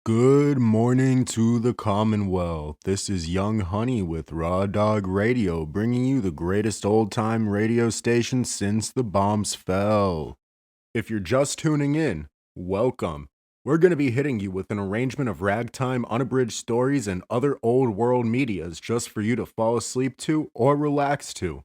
Good morning to the Commonwealth. This is Young Honey with Raw Dog Radio, bringing you the greatest old-time radio station since the bombs fell. If you're just tuning in, welcome. We're going to be hitting you with an arrangement of ragtime, unabridged stories, and other old-world medias just for you to fall asleep to or relax to.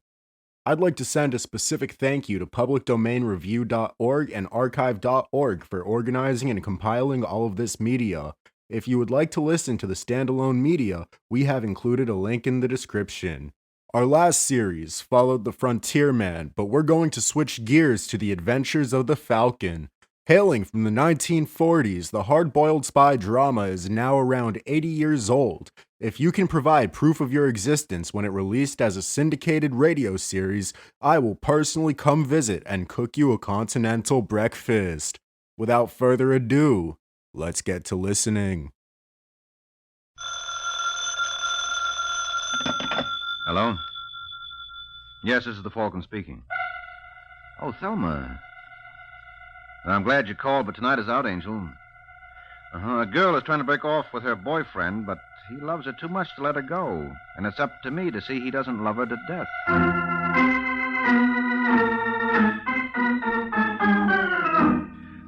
I'd like to send a specific thank you to publicdomainreview.org and archive.org for organizing and compiling all of this media. If you would like to listen to the standalone media, we have included a link in the description. Our last series followed the Frontier Man, but we're going to switch gears to the adventures of the Falcon. Hailing from the 1940s, the hard-boiled spy drama is now around 80 years old. If you can provide proof of your existence when it released as a syndicated radio series, I will personally come visit and cook you a continental breakfast. Without further ado, let's get to listening. Hello? Yes, this is the Falcon speaking. Oh, Thelma. I'm glad you called, but tonight is out, Angel. A girl is trying to break off with her boyfriend, but he loves her too much to let her go. And it's up to me to see he doesn't love her to death.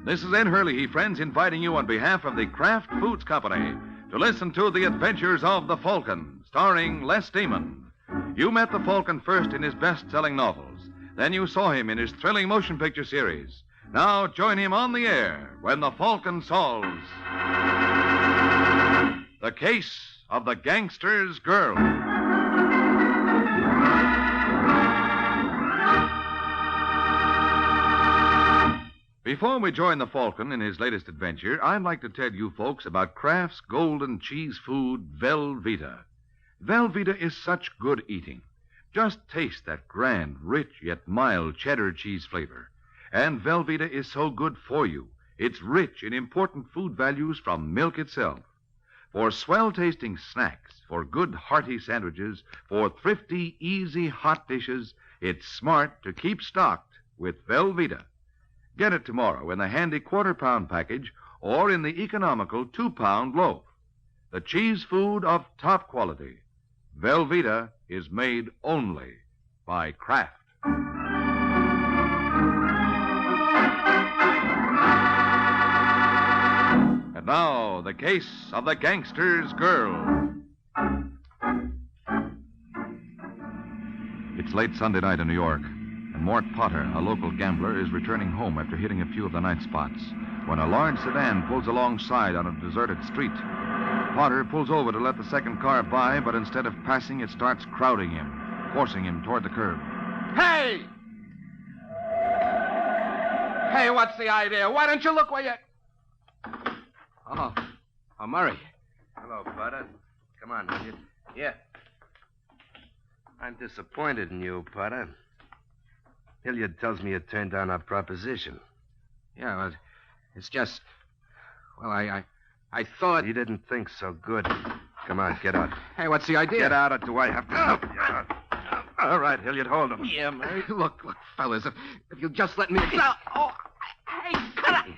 This is Ed Hurley, friends, inviting you on behalf of the Kraft Foods Company to listen to The Adventures of the Falcon, starring Les Demon. You met the Falcon first in his best-selling novels. Then you saw him in his thrilling motion picture series. Now join him on the air when the Falcon solves the case of the gangster's girl. Before we join the Falcon in his latest adventure, I'd like to tell you folks about Kraft's golden cheese food, Velveeta. Velveeta is such good eating. Just taste that grand, rich, yet mild cheddar cheese flavor. And Velveeta is so good for you. It's rich in important food values from milk itself. For swell-tasting snacks, for good hearty sandwiches, for thrifty, easy hot dishes, it's smart to keep stocked with Velveeta. Get it tomorrow in the handy quarter-pound package or in the economical 2-pound loaf. The cheese food of top quality. Velveeta is made only by Kraft. And now, the case of the gangster's girl. It's late Sunday night in New York, and Mort Potter, a local gambler, is returning home after hitting a few of the night spots when a large sedan pulls alongside on a deserted street. Potter pulls over to let the second car by, but instead of passing, it starts crowding him, forcing him toward the curb. Hey! Hey, what's the idea? Why don't you look where you... Oh, Murray. Hello, Potter. Come on, will you? Yeah. I'm disappointed in you, Potter. Hilliard tells me you turned down our proposition. Yeah, well, it's just... Well, I thought... You didn't think so good. Come on, get out. Hey, what's the idea? Get out, or do I have to help you out? All right, Hilliard, hold him. Yeah, Murray. Look, fellas, if you'll just let me... No, oh, hey, cut it.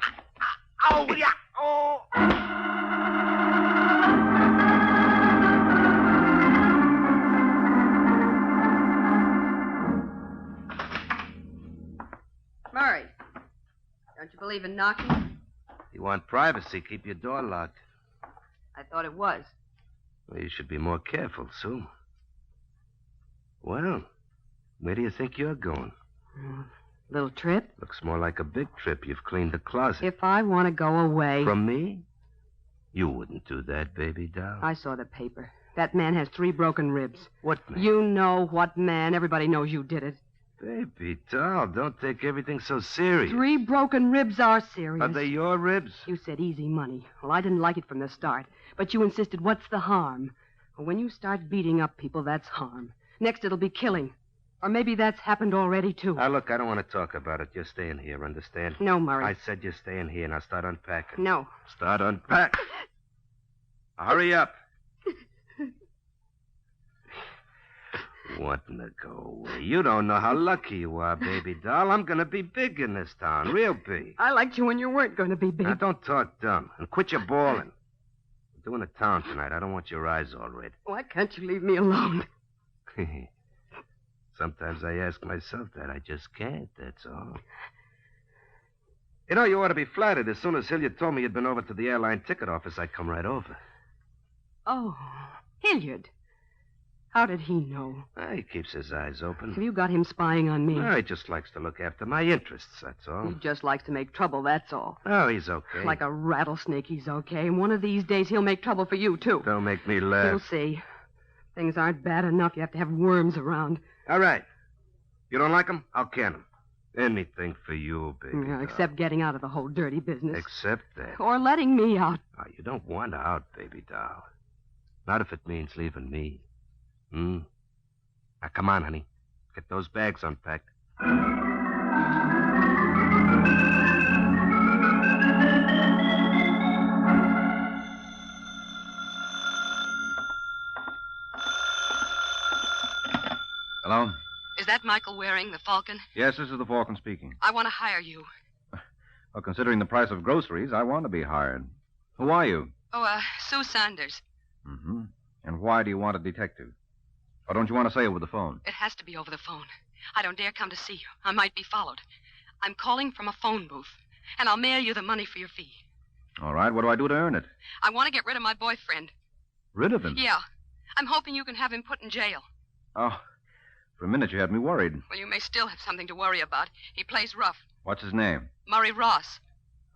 Oh, yeah, oh... Murray, don't you believe in knocking? You want privacy, keep your door locked. I thought it was. Well, you should be more careful, Sue. Well, where do you think you're going? Little trip? Looks more like a big trip. You've cleaned the closet. If I want to go away... From me? You wouldn't do that, baby doll. I saw the paper. That man has 3 broken ribs. What man? You know what man. Everybody knows you did it. Baby doll, don't take everything so serious. 3 broken ribs are serious. Are they your ribs? You said easy money. Well, I didn't like it from the start. But you insisted, what's the harm? Well, when you start beating up people, that's harm. Next, it'll be killing. Or maybe that's happened already, too. Now, look, I don't want to talk about it. You're staying here, understand? No, Murray. I said you're staying here. Now start unpacking. No. Start unpack. Hurry up. Wanting to go away. You don't know how lucky you are, baby doll. I'm going to be big in this town. Real big. I liked you when you weren't going to be big. Now, don't talk dumb. And quit your bawling. doing the town tonight. I don't want your eyes all red. Why can't you leave me alone? Sometimes I ask myself that. I just can't, that's all. You know, you ought to be flattered. As soon as Hilliard told me you'd been over to the airline ticket office, I'd come right over. Oh, Hilliard. How did he know? He keeps his eyes open. Have you got him spying on me? He just likes to look after my interests, that's all. He just likes to make trouble, that's all. Oh, he's okay. Like a rattlesnake, he's okay. And one of these days, he'll make trouble for you, too. Don't make me laugh. You'll see. Things aren't bad enough. You have to have worms around. All right. You don't like him? I'll can him. Anything for you, baby. Yeah, except getting out of the whole dirty business. Except that. Or letting me out. Oh, you don't want out, baby doll. Not if it means leaving me. Now, come on, honey. Get those bags unpacked. Hello? Is that Michael Waring, the Falcon? Yes, this is the Falcon speaking. I want to hire you. Well, considering the price of groceries, I want to be hired. Who are you? Oh, Sue Saunders. Mm-hmm. And why do you want a detective? Or don't you want to say it over the phone? It has to be over the phone. I don't dare come to see you. I might be followed. I'm calling from a phone booth, and I'll mail you the money for your fee. All right, what do I do to earn it? I want to get rid of my boyfriend. Rid of him? Yeah. I'm hoping you can have him put in jail. Oh, for a minute you had me worried. Well, you may still have something to worry about. He plays rough. What's his name? Murray Ross.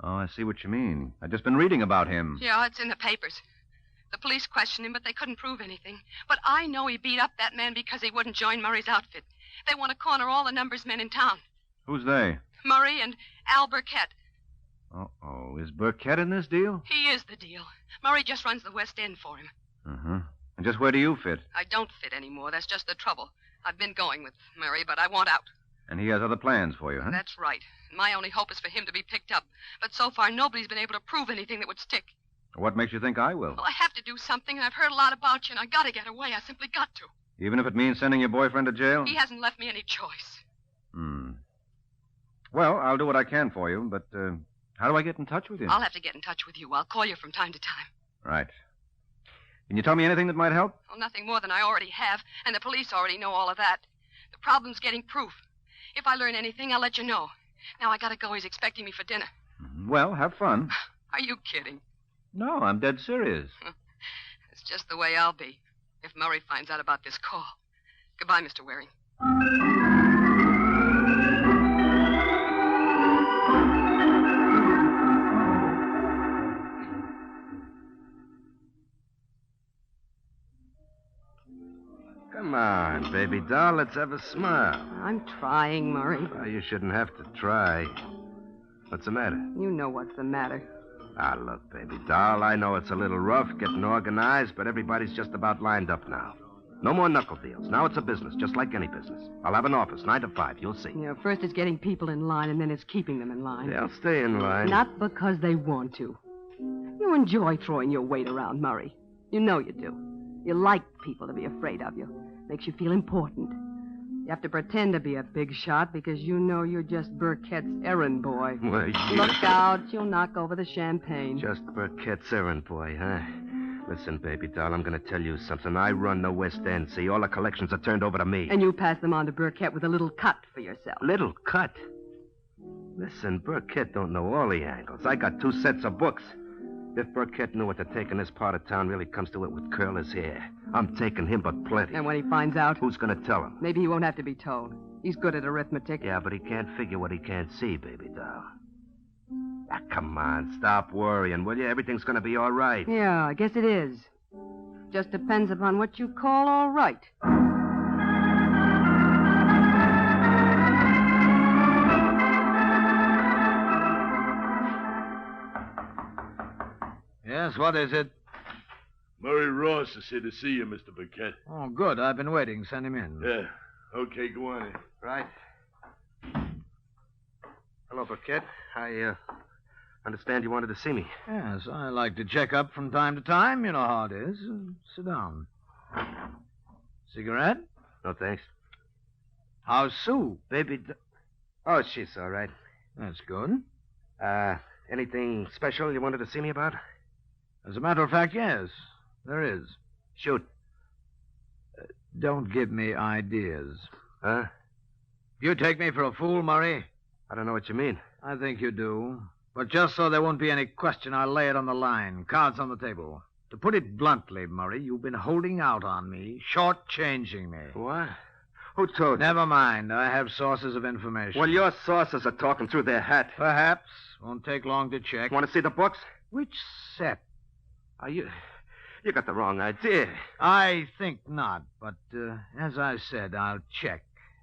Oh, I see what you mean. I've just been reading about him. Yeah, it's in the papers. The police questioned him, but they couldn't prove anything. But I know he beat up that man because he wouldn't join Murray's outfit. They want to corner all the numbers men in town. Who's they? Murray and Al Burkett. Uh-oh. Is Burkett in this deal? He is the deal. Murray just runs the West End for him. Uh-huh. And just where do you fit? I don't fit anymore. That's just the trouble. I've been going with Murray, but I want out. And he has other plans for you, huh? That's right. My only hope is for him to be picked up. But so far, nobody's been able to prove anything that would stick. What makes you think I will? Well, I have to do something, and I've heard a lot about you, and I got to get away. I simply got to. Even if it means sending your boyfriend to jail? He hasn't left me any choice. Well, I'll do what I can for you, but how do I get in touch with you? I'll have to get in touch with you. I'll call you from time to time. Right. Can you tell me anything that might help? Well, nothing more than I already have, and the police already know all of that. The problem's getting proof. If I learn anything, I'll let you know. Now, I gotta go. He's expecting me for dinner. Well, have fun. Are you kidding? No, I'm dead serious. It's just the way I'll be if Murray finds out about this call. Goodbye, Mr. Waring. Come on, baby doll. Let's have a smile. I'm trying, Murray. Well, you shouldn't have to try. What's the matter? You know what's the matter. Look, baby doll, I know it's a little rough getting organized, but everybody's just about lined up now. No more knuckle deals. Now it's a business, just like any business. I'll have an office, 9 to 5. You'll see. You know, first it's getting people in line, and then it's keeping them in line. They'll stay in line. Not because they want to. You enjoy throwing your weight around, Murray. You know you do. You like people to be afraid of you. Makes you feel important. You have to pretend to be a big shot because you know you're just Burkett's errand boy. Well, Look out, you'll knock over the champagne. Just Burkett's errand boy, huh? Listen, baby doll, I'm going to tell you something. I run the West End, see? All the collections are turned over to me. And you pass them on to Burkett with a little cut for yourself. Little cut? Listen, Burkett don't know all the angles. I got 2 sets of books. If Burkett knew what to take in this part of town really comes to it with curl his hair. I'm taking him but plenty. And when he finds out? Who's going to tell him? Maybe he won't have to be told. He's good at arithmetic. Yeah, but he can't figure what he can't see, baby doll. Come on, stop worrying, will you? Everything's going to be all right. Yeah, I guess it is. Just depends upon what you call all right. Yes, what is it? Murray Ross is here to see you, Mr. Burkett. Oh, good. I've been waiting. Send him in. Yeah. Okay, go on in. Right. Hello, Burkett. I understand you wanted to see me. Yes, I like to check up from time to time. You know how it is. Sit down. Cigarette? No, thanks. How's Sue? Oh, she's all right. That's good. Anything special you wanted to see me about? As a matter of fact, yes, there is. Shoot. Don't give me ideas. Huh? You take me for a fool, Murray? I don't know what you mean. I think you do. But just so there won't be any question, I'll lay it on the line. Cards on the table. To put it bluntly, Murray, you've been holding out on me, shortchanging me. What? Who told you? Never mind. I have sources of information. Well, your sources are talking through their hat. Perhaps. Won't take long to check. Want to see the books? Which set? Are you... You got the wrong idea. I think not, but as I said, I'll check.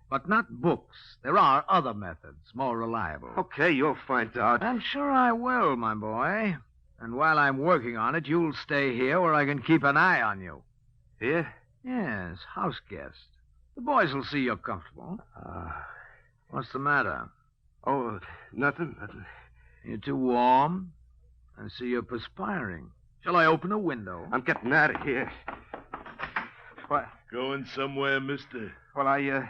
But not books. There are other methods, more reliable. Okay, you'll find out. I'm sure I will, my boy. And while I'm working on it, you'll stay here where I can keep an eye on you. Here? Yes, house guest. The boys will see you're comfortable. What's the matter? Oh, nothing. You're too warm? I see you're perspiring. Shall I open a window? I'm getting out of here. What? Going somewhere, mister? Well,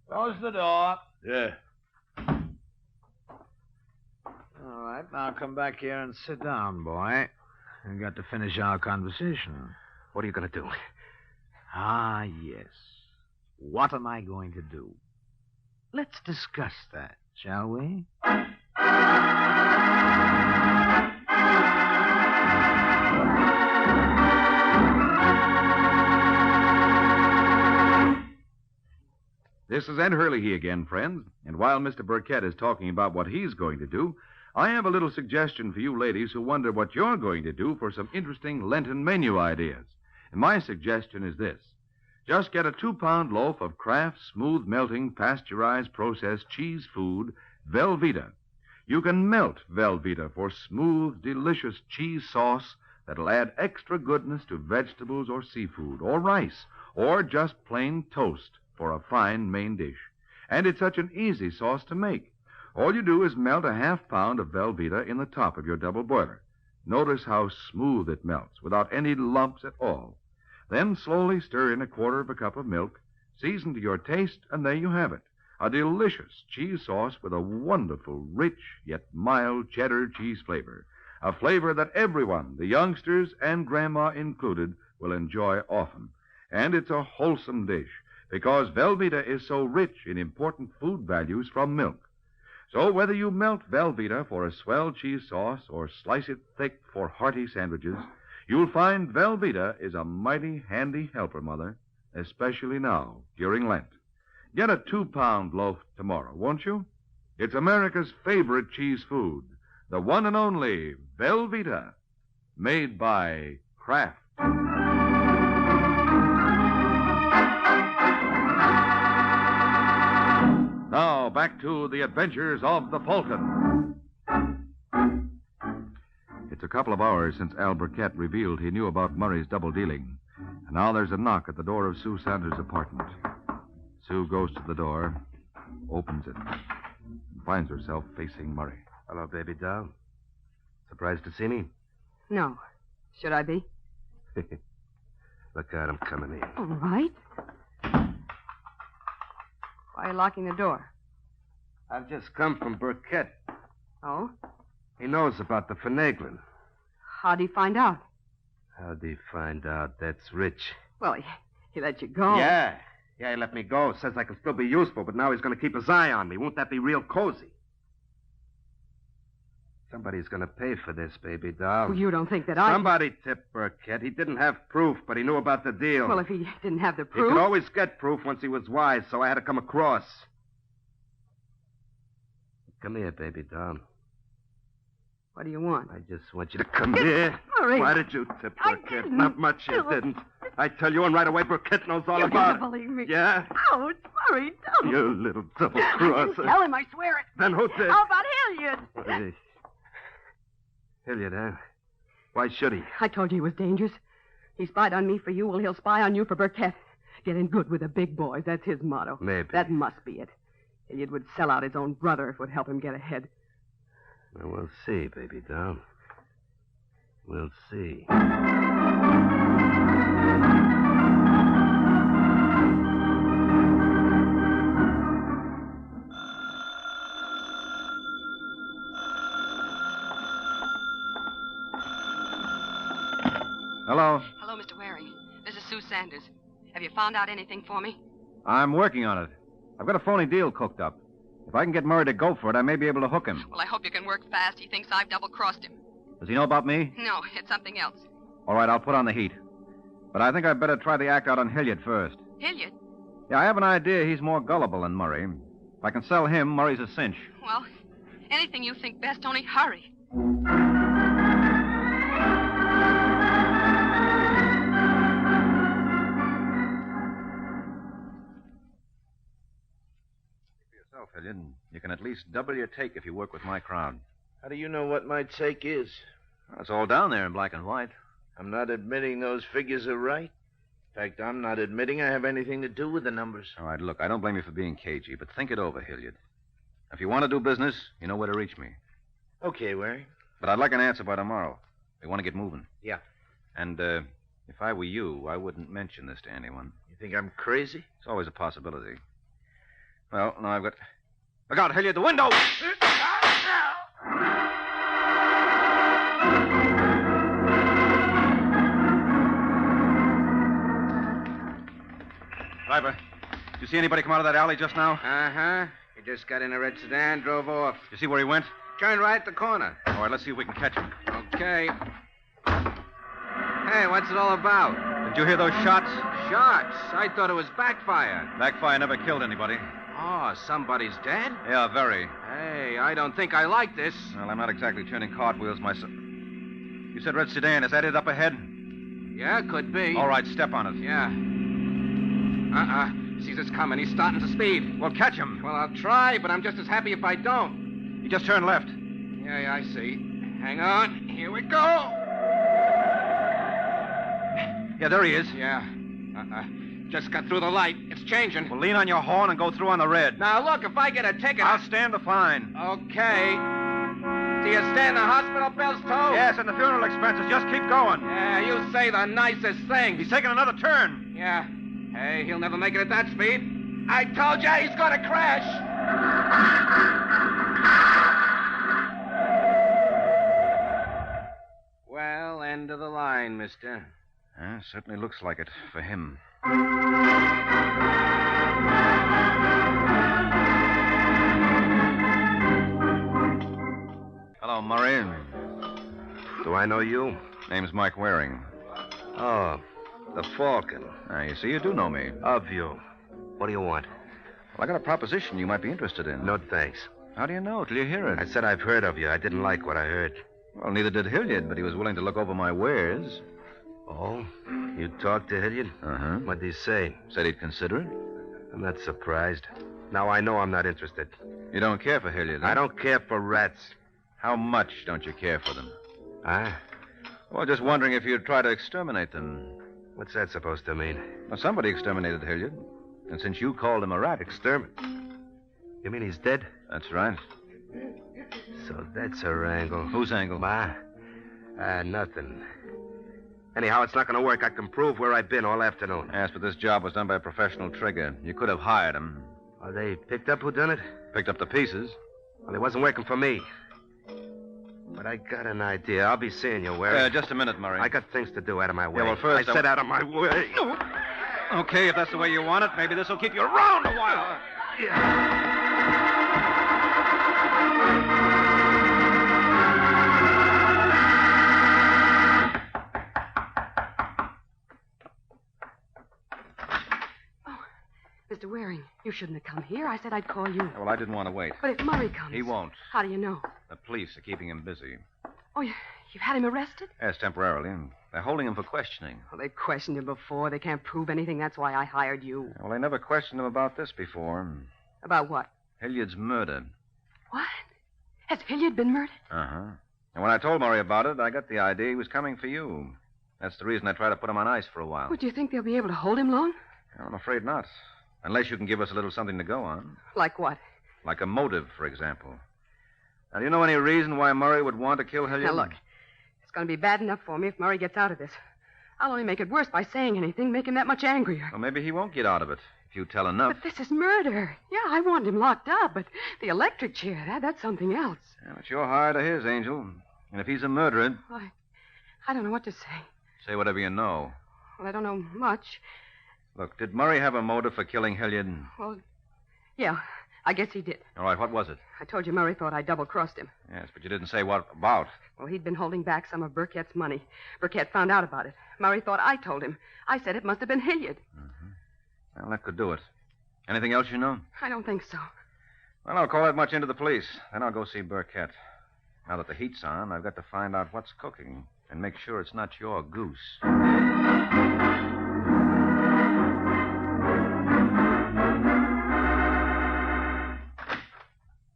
Close the door. Yeah. All right, now come back here and sit down, boy. We've got to finish our conversation. What are you going to do? Ah, yes. What am I going to do? Let's discuss that, shall we? This is Ed Hurley again, friends. And while Mr. Burkett is talking about what he's going to do, I have a little suggestion for you ladies who wonder what you're going to do for some interesting Lenten menu ideas. And my suggestion is this. Just get a 2-pound loaf of Kraft smooth melting pasteurized processed cheese food, Velveeta. You can melt Velveeta for smooth, delicious cheese sauce that'll add extra goodness to vegetables or seafood or rice or just plain toast for a fine main dish. And it's such an easy sauce to make. All you do is melt a half-pound of Velveeta in the top of your double boiler. Notice how smooth it melts without any lumps at all. Then slowly stir in a quarter of a cup of milk, season to your taste, and there you have it. A delicious cheese sauce with a wonderful, rich, yet mild cheddar cheese flavor. A flavor that everyone, the youngsters and Grandma included, will enjoy often. And it's a wholesome dish, because Velveeta is so rich in important food values from milk. So whether you melt Velveeta for a swell cheese sauce or slice it thick for hearty sandwiches, you'll find Velveeta is a mighty handy helper, Mother, especially now, during Lent. Get a 2-pound loaf tomorrow, won't you? It's America's favorite cheese food, the one and only Velveeta, made by Kraft. Now, back to the adventures of the Falcon. It's a couple of hours since Al Burkett revealed he knew about Murray's double dealing. And now there's a knock at the door of Sue Sanders' apartment. Sue goes to the door, opens it, and finds herself facing Murray. Hello, baby doll. Surprised to see me? No. Should I be? Look out, I'm coming in. All right. Why are you locking the door? I've just come from Burkett. Oh? He knows about the finagling. How'd he find out? How'd he find out? That's Rich. Well, he let you go. Yeah, he let me go. Says I can still be useful, but now he's going to keep his eye on me. Won't that be real cozy? Somebody's going to pay for this, baby doll. Well, you don't think that Somebody tipped Burkett. He didn't have proof, but he knew about the deal. Well, if he didn't have the He proof... could always get proof once he was wise, so I had to come across. Come here, baby doll. What do you want? I just want you to come here. Murray. Why did you tip I Burkett? didn't. Not much you didn't. I tell you, and right away, Burkett knows all You about can't believe me. Yeah? Ouch, Murray, don't. You little I double-crosser. didn't tell him, I swear it. Then who did? How about Hilliard? Hilliard, huh? Why should he? I told you he was dangerous. He spied on me for you. Well, he'll spy on you for Burkett. Get in good with the big boys. That's his motto. Maybe. That must be it. Hilliard would sell out his own brother if it would help him get ahead. Well, we'll see, baby doll. We'll see. Hello? Hello, Mr. Waring. This is Sue Sanders. Have you found out anything for me? I'm working on it. I've got a phony deal cooked up. If I can get Murray to go for it, I may be able to hook him. Well, I hope you can work fast. He thinks I've double-crossed him. Does he know about me? No, it's something else. All right, I'll put on the heat. But I think I'd better try the act out on Hilliard first. Hilliard? Yeah, I have an idea he's more gullible than Murray. If I can sell him, Murray's a cinch. Well, anything you think best, only hurry. Hilliard. You can at least double your take if you work with my crowd. How do you know what my take is? Well, it's all down there in black and white. I'm not admitting those figures are right. In fact, I'm not admitting I have anything to do with the numbers. All right, look, I don't blame you for being cagey, but think it over, Hilliard. If you want to do business, you know where to reach me. Okay, Waring. But I'd like an answer by tomorrow. We want to get moving. Yeah. And if I were you, I wouldn't mention this to anyone. You think I'm crazy? It's always a possibility. Well, now I've got... Look out, Hilliard, the window! Driver, did you see anybody come out of that alley just now? Uh-huh. He just got in a red sedan, drove off. You see where he went? Turned right at the corner. All right, let's see if we can catch him. Okay. Hey, what's it all about? Did you hear those shots? Shots? I thought it was backfire. Backfire never killed anybody. Oh, somebody's dead? Yeah, very. Hey, I don't think I like this. Well, I'm not exactly turning cartwheels myself. You said red sedan. Is that it up ahead? Yeah, could be. All right, step on it. Yeah. Sees us coming. He's starting to speed. Well, catch him. Well, I'll try, but I'm just as happy if I don't. He just turned left. Yeah, I see. Hang on. Here we go. Yeah, there he is. Yeah. Just got through the light. It's changing. Well, lean on your horn and go through on the red. Now, look, if I get a ticket... I'll stand the fine. Okay. Do you stand the hospital bills, too? Yes, and the funeral expenses. Just keep going. Yeah, you say the nicest things. He's taking another turn. Yeah. Hey, he'll never make it at that speed. I told you he's going to crash. Well, end of the line, mister. Certainly looks like it for him. Hello, Murray. Do I know you? Name's Mike Waring. Oh, the Falcon. You see, you do know me. Of you. What do you want? Well, I got a proposition you might be interested in. No, thanks. How do you know till you hear it? I said I've heard of you. I didn't like what I heard. Well, neither did Hilliard, but he was willing to look over my wares. Oh? You talked to Hilliard? Uh-huh. What'd he say? Said he'd consider it. I'm not surprised. Now I know I'm not interested. You don't care for Hilliard, huh? I don't care for rats. How much don't you care for them? Huh? Well, just wondering if you'd try to exterminate them. What's that supposed to mean? Well, somebody exterminated Hilliard. And since you called him a rat... You mean he's dead? That's right. So that's her angle. Whose angle? Nothing. Anyhow, it's not going to work. I can prove where I've been all afternoon. Yes, but this job was done by a professional trigger. You could have hired him. Oh, they picked up who done it? Picked up the pieces. Well, it wasn't working for me. But I got an idea. I'll be seeing you, Waring. Just a minute, Murray. I got things to do out of my way. Yeah, well, first... I said out of my way. Okay, if that's the way you want it, maybe this will keep you around a while. Mr. Waring, you shouldn't have come here. I said I'd call you. Well, I didn't want to wait. But if Murray comes... He won't. How do you know? The police are keeping him busy. Oh, you've had him arrested? Yes, temporarily. They're holding him for questioning. Well, they questioned him before. They can't prove anything. That's why I hired you. Well, they never questioned him about this before. About what? Hilliard's murder. What? Has Hilliard been murdered? Uh-huh. And when I told Murray about it, I got the idea he was coming for you. That's the reason I tried to put him on ice for a while. Well, do you think they'll be able to hold him long? I'm afraid not. Unless you can give us a little something to go on. Like what? Like a motive, for example. Now, do you know any reason why Murray would want to kill Hilliard? Now, look. It's going to be bad enough for me if Murray gets out of this. I'll only make it worse by saying anything, make him that much angrier. Well, maybe he won't get out of it if you tell enough. But this is murder. Yeah, I want him locked up, but the electric chair, that's something else. Yeah, but you're hard to his, Angel. And if he's a murderer... I don't know what to say. Say whatever you know. Well, I don't know much. Look, did Murray have a motive for killing Hilliard? Well, yeah, I guess he did. All right, what was it? I told you Murray thought I double-crossed him. Yes, but you didn't say what about. Well, he'd been holding back some of Burkett's money. Burkett found out about it. Murray thought I told him. I said it must have been Hilliard. Well, that could do it. Anything else you know? I don't think so. Well, I'll call that much into the police. Then I'll go see Burkett. Now that the heat's on, I've got to find out what's cooking and make sure it's not your goose.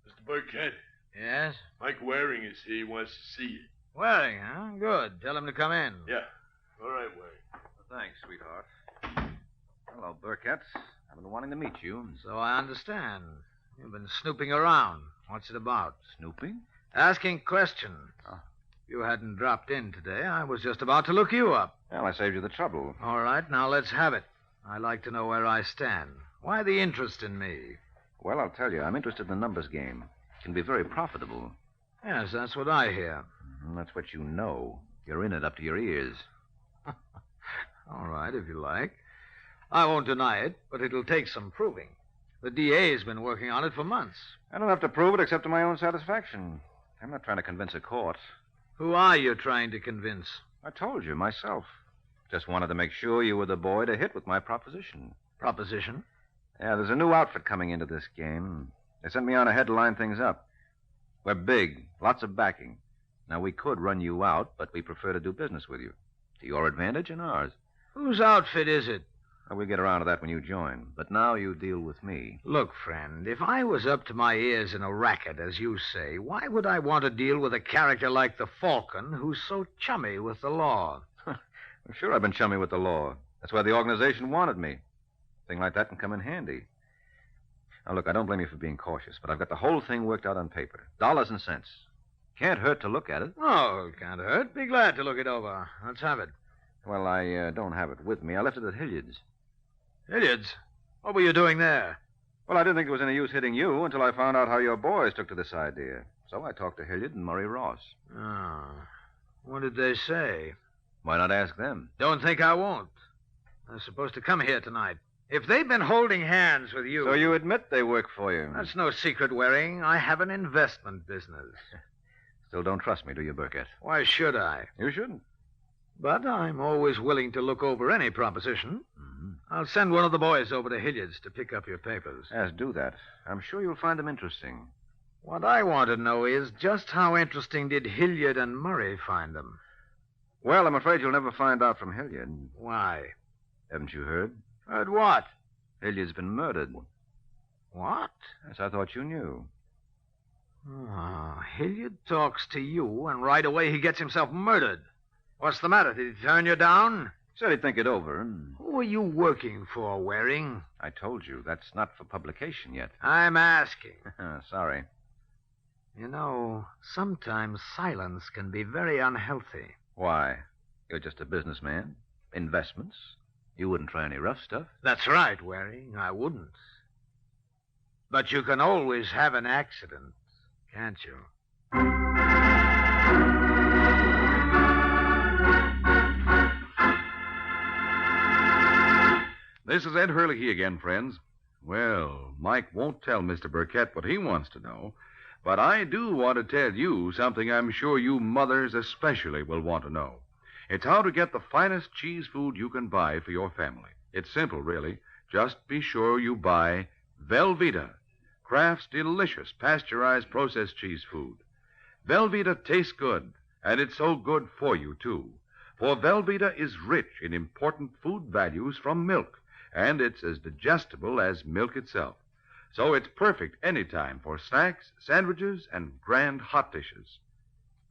Mr. Burkett, Yes? Mike Waring is here. He wants to see you. Waring, huh? Good. Tell him to come in. Yeah. All right, Waring. Thanks, sweetheart. Hello, Burkett. I've been wanting to meet you. So I understand. You've been snooping around. What's it about? Snooping? Asking questions. Oh. If you hadn't dropped in today, I was just about to look you up. Well, I saved you the trouble. All right, now let's have it. I like to know where I stand. Why the interest in me? Well, I'll tell you, I'm interested in the numbers game. It can be very profitable. Yes, that's what I hear. That's what you know. You're in it up to your ears. All right, if you like. I won't deny it, but it'll take some proving. The DA's been working on it for months. I don't have to prove it except to my own satisfaction. I'm not trying to convince a court. Who are you trying to convince? I told you myself. Just wanted to make sure you were the boy to hit with my proposition. Proposition? Yeah, there's a new outfit coming into this game. They sent me on ahead to line things up. We're big, lots of backing. Now, we could run you out, but we prefer to do business with you. To your advantage and ours. Whose outfit is it? Well, we'll get around to that when you join. But now you deal with me. Look, friend, if I was up to my ears in a racket, as you say, why would I want to deal with a character like the Falcon who's so chummy with the law? I'm sure I've been chummy with the law. That's why the organization wanted me. A thing like that can come in handy. Now, look, I don't blame you for being cautious, but I've got the whole thing worked out on paper. Dollars and cents. Can't hurt to look at it. Oh, it can't hurt. Be glad to look it over. Let's have it. Well, I don't have it with me. I left it at Hilliard's. Hilliard's? What were you doing there? Well, I didn't think there was any use hitting you until I found out how your boys took to this idea. So I talked to Hilliard and Murray Ross. Oh. What did they say? Why not ask them? Don't think I won't. They're supposed to come here tonight. If they've been holding hands with you... So you admit they work for you? That's no secret, Waring. I have an investment business. Still don't trust me, do you, Burkett? Why should I? You shouldn't. But I'm always willing to look over any proposition. Mm-hmm. I'll send one of the boys over to Hilliard's to pick up your papers. Yes, do that. I'm sure you'll find them interesting. What I want to know is just how interesting did Hilliard and Murray find them? Well, I'm afraid you'll never find out from Hilliard. Why? Haven't you heard? Heard what? Hilliard's been murdered. What? Yes, I thought you knew. Oh, Hilliard talks to you, and right away he gets himself murdered. What's the matter? Did he turn you down? Said he'd think it over. Who are you working for, Waring? I told you, that's not for publication yet. I'm asking. Sorry. You know, sometimes silence can be very unhealthy. Why? You're just a businessman. Investments. You wouldn't try any rough stuff. That's right, Waring. I wouldn't. But you can always have an accident, can't you? This is Ed Hurley again, friends. Well, Mike won't tell Mr. Burkett what he wants to know, but I do want to tell you something I'm sure you mothers especially will want to know. It's how to get the finest cheese food you can buy for your family. It's simple, really. Just be sure you buy Velveeta, Kraft's delicious pasteurized processed cheese food. Velveeta tastes good, and it's so good for you, too. For Velveeta is rich in important food values from milk, and it's as digestible as milk itself. So it's perfect any time for snacks, sandwiches, and grand hot dishes.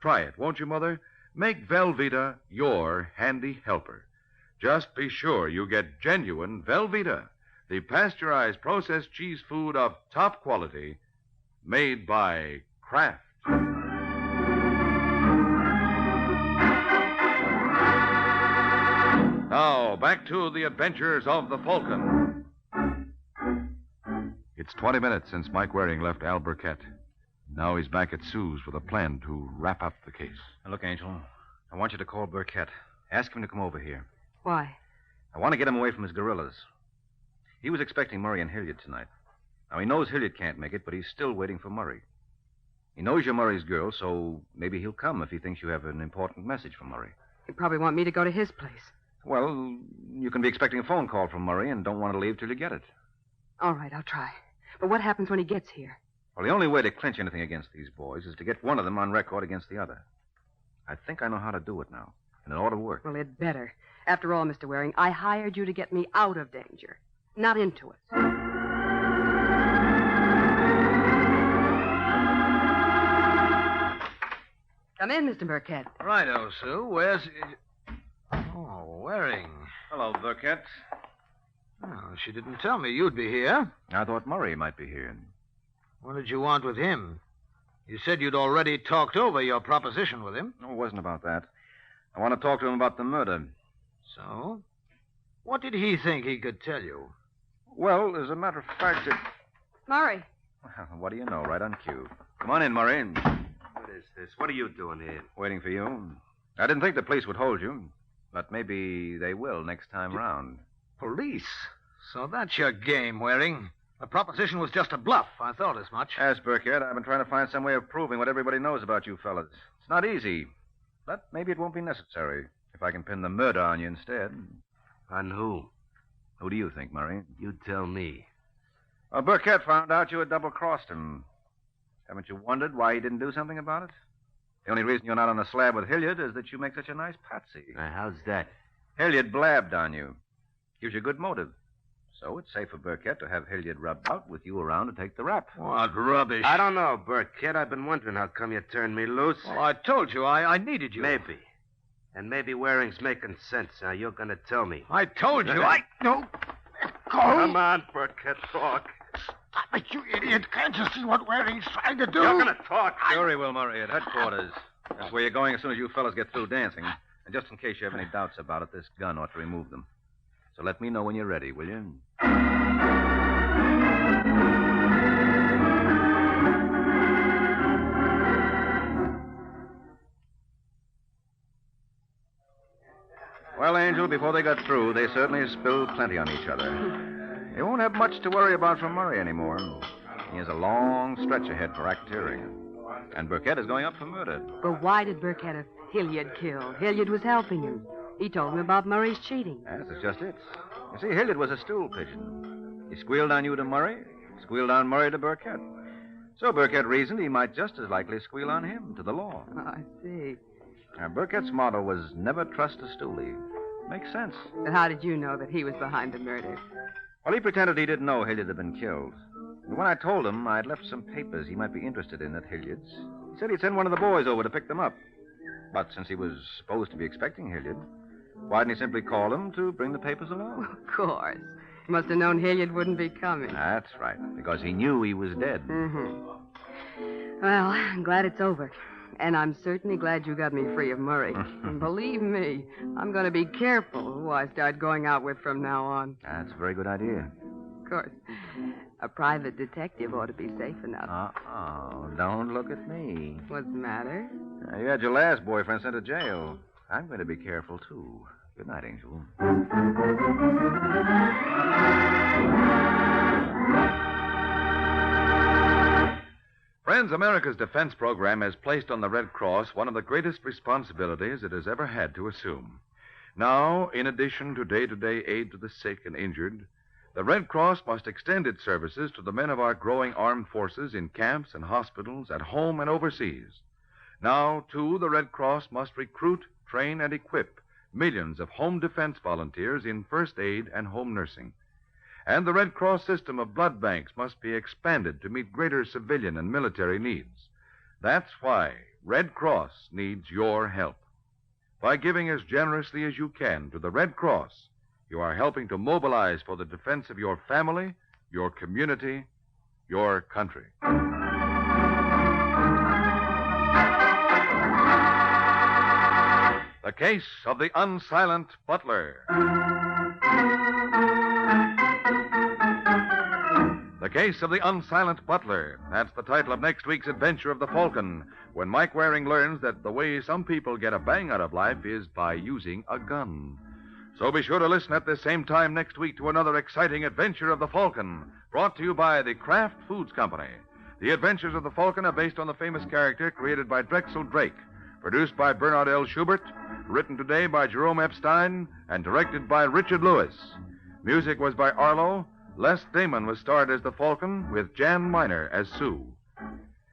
Try it, won't you, Mother? Make Velveeta your handy helper. Just be sure you get genuine Velveeta, the pasteurized processed cheese food of top quality, made by Kraft. Now, back to the adventures of the Falcon. It's 20 minutes since Mike Waring left Al Burkett. Now he's back at Sue's with a plan to wrap up the case. Now, look, Angel, I want you to call Burkett. Ask him to come over here. Why? I want to get him away from his gorillas. He was expecting Murray and Hilliard tonight. Now, he knows Hilliard can't make it, but he's still waiting for Murray. He knows you're Murray's girl, so maybe he'll come if he thinks you have an important message from Murray. He'd probably want me to go to his place. Well, you can be expecting a phone call from Murray and don't want to leave till you get it. All right, I'll try. But what happens when he gets here? Well, the only way to clinch anything against these boys is to get one of them on record against the other. I think I know how to do it now, and it ought to work. Well, it better. After all, Mr. Waring, I hired you to get me out of danger, not into it. Come in, Mr. Burkett. Righto, Sue. Where's... Oh, Waring. Hello, Burkett. Oh, she didn't tell me you'd be here. I thought Murray might be here. What did you want with him? You said you'd already talked over your proposition with him. No, it wasn't about that. I want to talk to him about the murder. So? What did he think he could tell you? Well, as a matter of fact, it... Murray. Well, what do you know? Right on cue. Come on in, Murray. What is this? What are you doing here? Waiting for you. I didn't think the police would hold you, but maybe they will next time round. Police? So that's your game, Waring. The proposition was just a bluff. I thought as much. Yes, Burkett, I've been trying to find some way of proving what everybody knows about you fellas. It's not easy, but maybe it won't be necessary if I can pin the murder on you instead. On who? Who do you think, Murray? You tell me. Well, Burkett found out you had double-crossed him. Haven't you wondered why he didn't do something about it? The only reason you're not on the slab with Hilliard is that you make such a nice patsy. How's that? Hilliard blabbed on you. Gives you a good motive. So it's safe for Burkett to have Hilliard rubbed out with you around to take the rap. What rubbish. I don't know, Burkett. I've been wondering how come you turned me loose. Well, I told you I needed you. Maybe. And maybe Waring's making sense. Now, you're going to tell me. I told you. No. Go. Come on, Burkett, talk. Stop it, you idiot. Can't you see what Waring's trying to do? You're going to talk. Sure he will, Murray, at headquarters. That's where you're going as soon as you fellas get through dancing. And just in case you have any doubts about it, this gun ought to remove them. So let me know when you're ready, will you? Well, Angel, before they got through, they certainly spilled plenty on each other. They won't have much to worry about from Murray anymore. He has a long stretch ahead for racketeering. And Burkett is going up for murder. But why did Burkett have Hilliard killed? Hilliard was helping him. He told me about Murray's cheating. Yes, that's just it. You see, Hilliard was a stool pigeon. He squealed on you to Murray, squealed on Murray to Burkett. So Burkett reasoned he might just as likely squeal on him to the law. Oh, I see. Now, Burkett's motto was never trust a stoolie. Makes sense. But how did you know that he was behind the murder? Well, he pretended he didn't know Hilliard had been killed. And when I told him I'd left some papers he might be interested in at Hilliard's, he said he'd send one of the boys over to pick them up. But since he was supposed to be expecting Hilliard, why didn't he simply call him to bring the papers along? Of course. He must have known Hilliard wouldn't be coming. That's right, because he knew he was dead. Mm-hmm. Well, I'm glad it's over. And I'm certainly glad you got me free of Murray. And believe me, I'm going to be careful who I start going out with from now on. That's a very good idea. Of course. A private detective ought to be safe enough. Uh-oh. Don't look at me. What's the matter? You had your last boyfriend sent to jail. I'm going to be careful, too. Good night, Angel. Friends, America's defense program has placed on the Red Cross one of the greatest responsibilities it has ever had to assume. Now, in addition to day-to-day aid to the sick and injured, the Red Cross must extend its services to the men of our growing armed forces in camps and hospitals, at home and overseas. Now, too, the Red Cross must recruit, train, and equip millions of home defense volunteers in first aid and home nursing. And the Red Cross system of blood banks must be expanded to meet greater civilian and military needs. That's why Red Cross needs your help. By giving as generously as you can to the Red Cross, you are helping to mobilize for the defense of your family, your community, your country. The case of the Unsilent Butler. The Case of the Unsilent Butler. That's the title of next week's adventure of the Falcon, when Mike Waring learns that the way some people get a bang out of life is by using a gun. So be sure to listen at the same time next week to another exciting adventure of the Falcon, brought to you by the Kraft Foods Company. The adventures of the Falcon are based on the famous character created by Drexel Drake, produced by Bernard L. Schubert, written today by Jerome Epstein, and directed by Richard Lewis. Music was by Arlo. Les Damon was starred as the Falcon, with Jan Miner as Sue.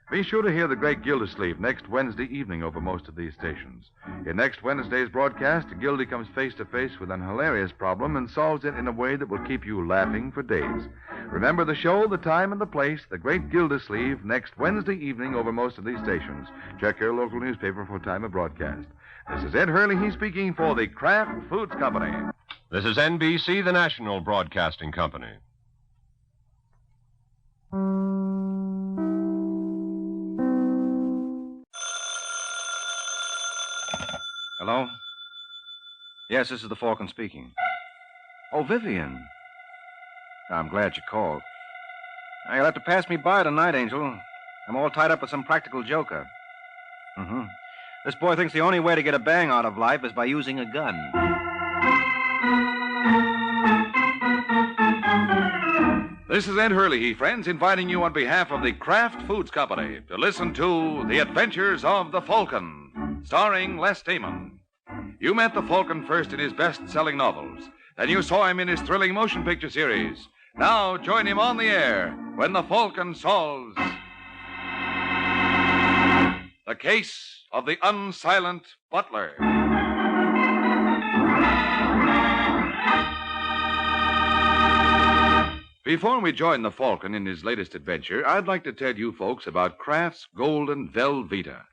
Be sure to hear the great Gildersleeve next Wednesday evening over most of these stations. In next Wednesday's broadcast, Gildy comes face to face with an hilarious problem and solves it in a way that will keep you laughing for days. Remember the show, the time, and the place, the great Gildersleeve, next Wednesday evening over most of these stations. Check your local newspaper for time of broadcast. This is Ed Hurley, he's speaking for the Kraft Foods Company. This is NBC, the national broadcasting company. Hello? Yes, this is the Falcon speaking. Oh, Vivian. I'm glad you called. Now, you'll have to pass me by tonight, Angel. I'm all tied up with some practical joker. Mm-hmm. This boy thinks the only way to get a bang out of life is by using a gun. This is Ed Hurley, friends, inviting you on behalf of the Kraft Foods Company to listen to The Adventures of the Falcon, starring Les Damon. You met the Falcon first in his best-selling novels. Then you saw him in his thrilling motion picture series. Now join him on the air when the Falcon solves the case of the Unsilent Butler. Before we join the Falcon in his latest adventure, I'd like to tell you folks about Kraft's Golden Velveeta.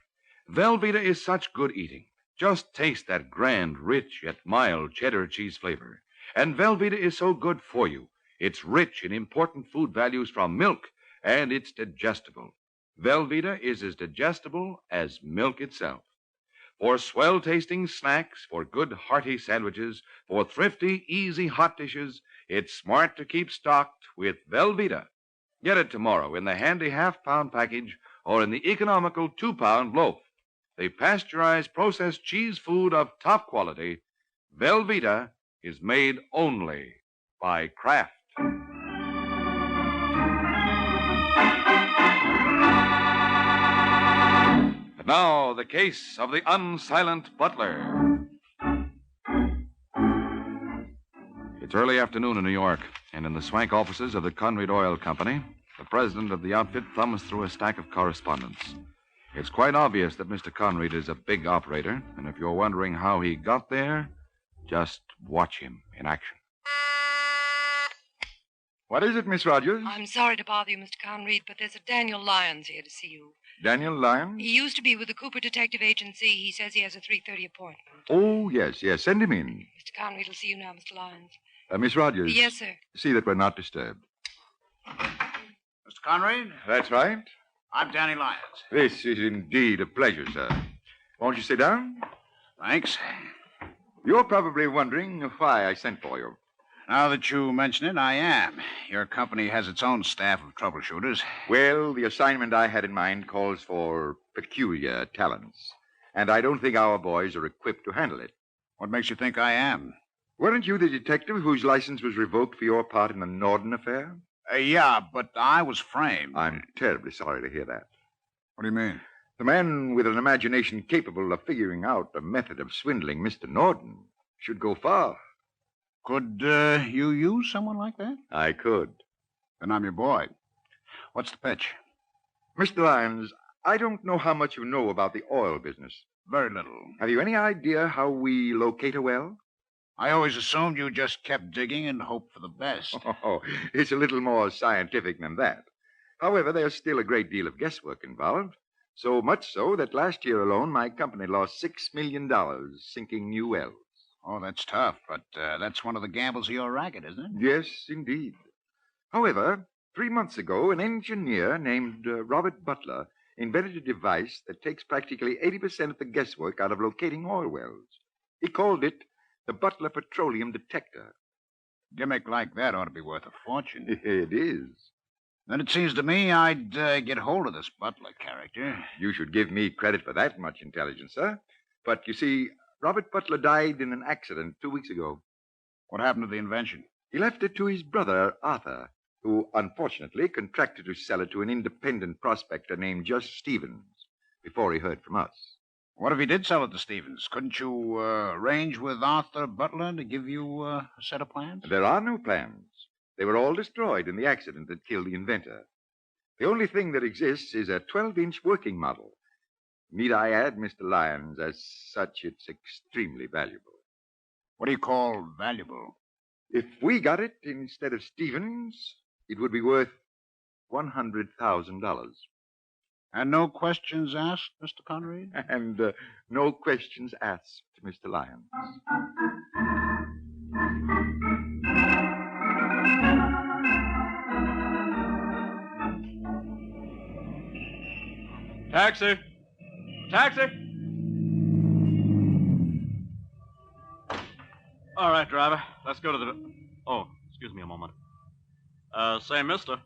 Velveeta is such good eating. Just taste that grand, rich, yet mild cheddar cheese flavor. And Velveeta is so good for you. It's rich in important food values from milk, and it's digestible. Velveeta is as digestible as milk itself. For swell-tasting snacks, for good, hearty sandwiches, for thrifty, easy hot dishes, it's smart to keep stocked with Velveeta. Get it tomorrow in the handy half-pound package or in the economical 2-pound loaf. The pasteurized processed cheese food of top quality, Velveeta, is made only by Kraft. And now, the case of the Unsilent Butler. It's early afternoon in New York, and in the swank offices of the Conrad Oil Company, the president of the outfit thumbs through a stack of correspondence. It's quite obvious that Mr. Conrad is a big operator, and if you're wondering how he got there, just watch him in action. What is it, Miss Rogers? I'm sorry to bother you, Mr. Conrad, but there's a Daniel Lyons here to see you. Daniel Lyons? He used to be with the Cooper Detective Agency. He says he has a 3:30 appointment. Oh, yes. Send him in. Mr. Conrad will see you now, Mr. Lyons. Miss Rogers. Yes, sir. See that we're not disturbed. Mr. Conrad? That's right. I'm Danny Lyons. This is indeed a pleasure, sir. Won't you sit down? Thanks. You're probably wondering why I sent for you. Now that you mention it, I am. Your company has its own staff of troubleshooters. Well, the assignment I had in mind calls for peculiar talents, and I don't think our boys are equipped to handle it. What makes you think I am? Weren't you the detective whose license was revoked for your part in the Norden affair? Yeah, but I was framed. I'm terribly sorry to hear that. What do you mean? The man with an imagination capable of figuring out a method of swindling Mr. Norden should go far. Could you use someone like that? I could. Then I'm your boy. What's the pitch? Mr. Lyons, I don't know how much you know about the oil business. Very little. Have you any idea how we locate a well? I always assumed you just kept digging and hoped for the best. Oh, it's a little more scientific than that. However, there's still a great deal of guesswork involved. So much so that last year alone, my company lost $6 million sinking new wells. Oh, that's tough, but that's one of the gambles of your racket, isn't it? Yes, indeed. However, 3 months ago, an engineer named Robert Butler invented a device that takes practically 80% of the guesswork out of locating oil wells. He called it the Butler Petroleum Detector. Gimmick like that ought to be worth a fortune. It is. Then it seems to me I'd get hold of this Butler character. You should give me credit for that much intelligence, sir. But you see, Robert Butler died in an accident 2 weeks ago. What happened to the invention? He left it to his brother, Arthur, who unfortunately contracted to sell it to an independent prospector named Just Stevens before he heard from us. What if he did sell it to Stevens? Couldn't you arrange with Arthur Butler to give you a set of plans? There are no plans. They were all destroyed in the accident that killed the inventor. The only thing that exists is a 12-inch working model. Need I add, Mr. Lyons, as such, it's extremely valuable. What do you call valuable? If we got it instead of Stevens, it would be worth $100,000. And no questions asked, Mr. Conrad? And no questions asked, Mr. Lyons. Taxi! Taxi! All right, driver. Let's go to the... Oh, excuse me a moment. Say, mister.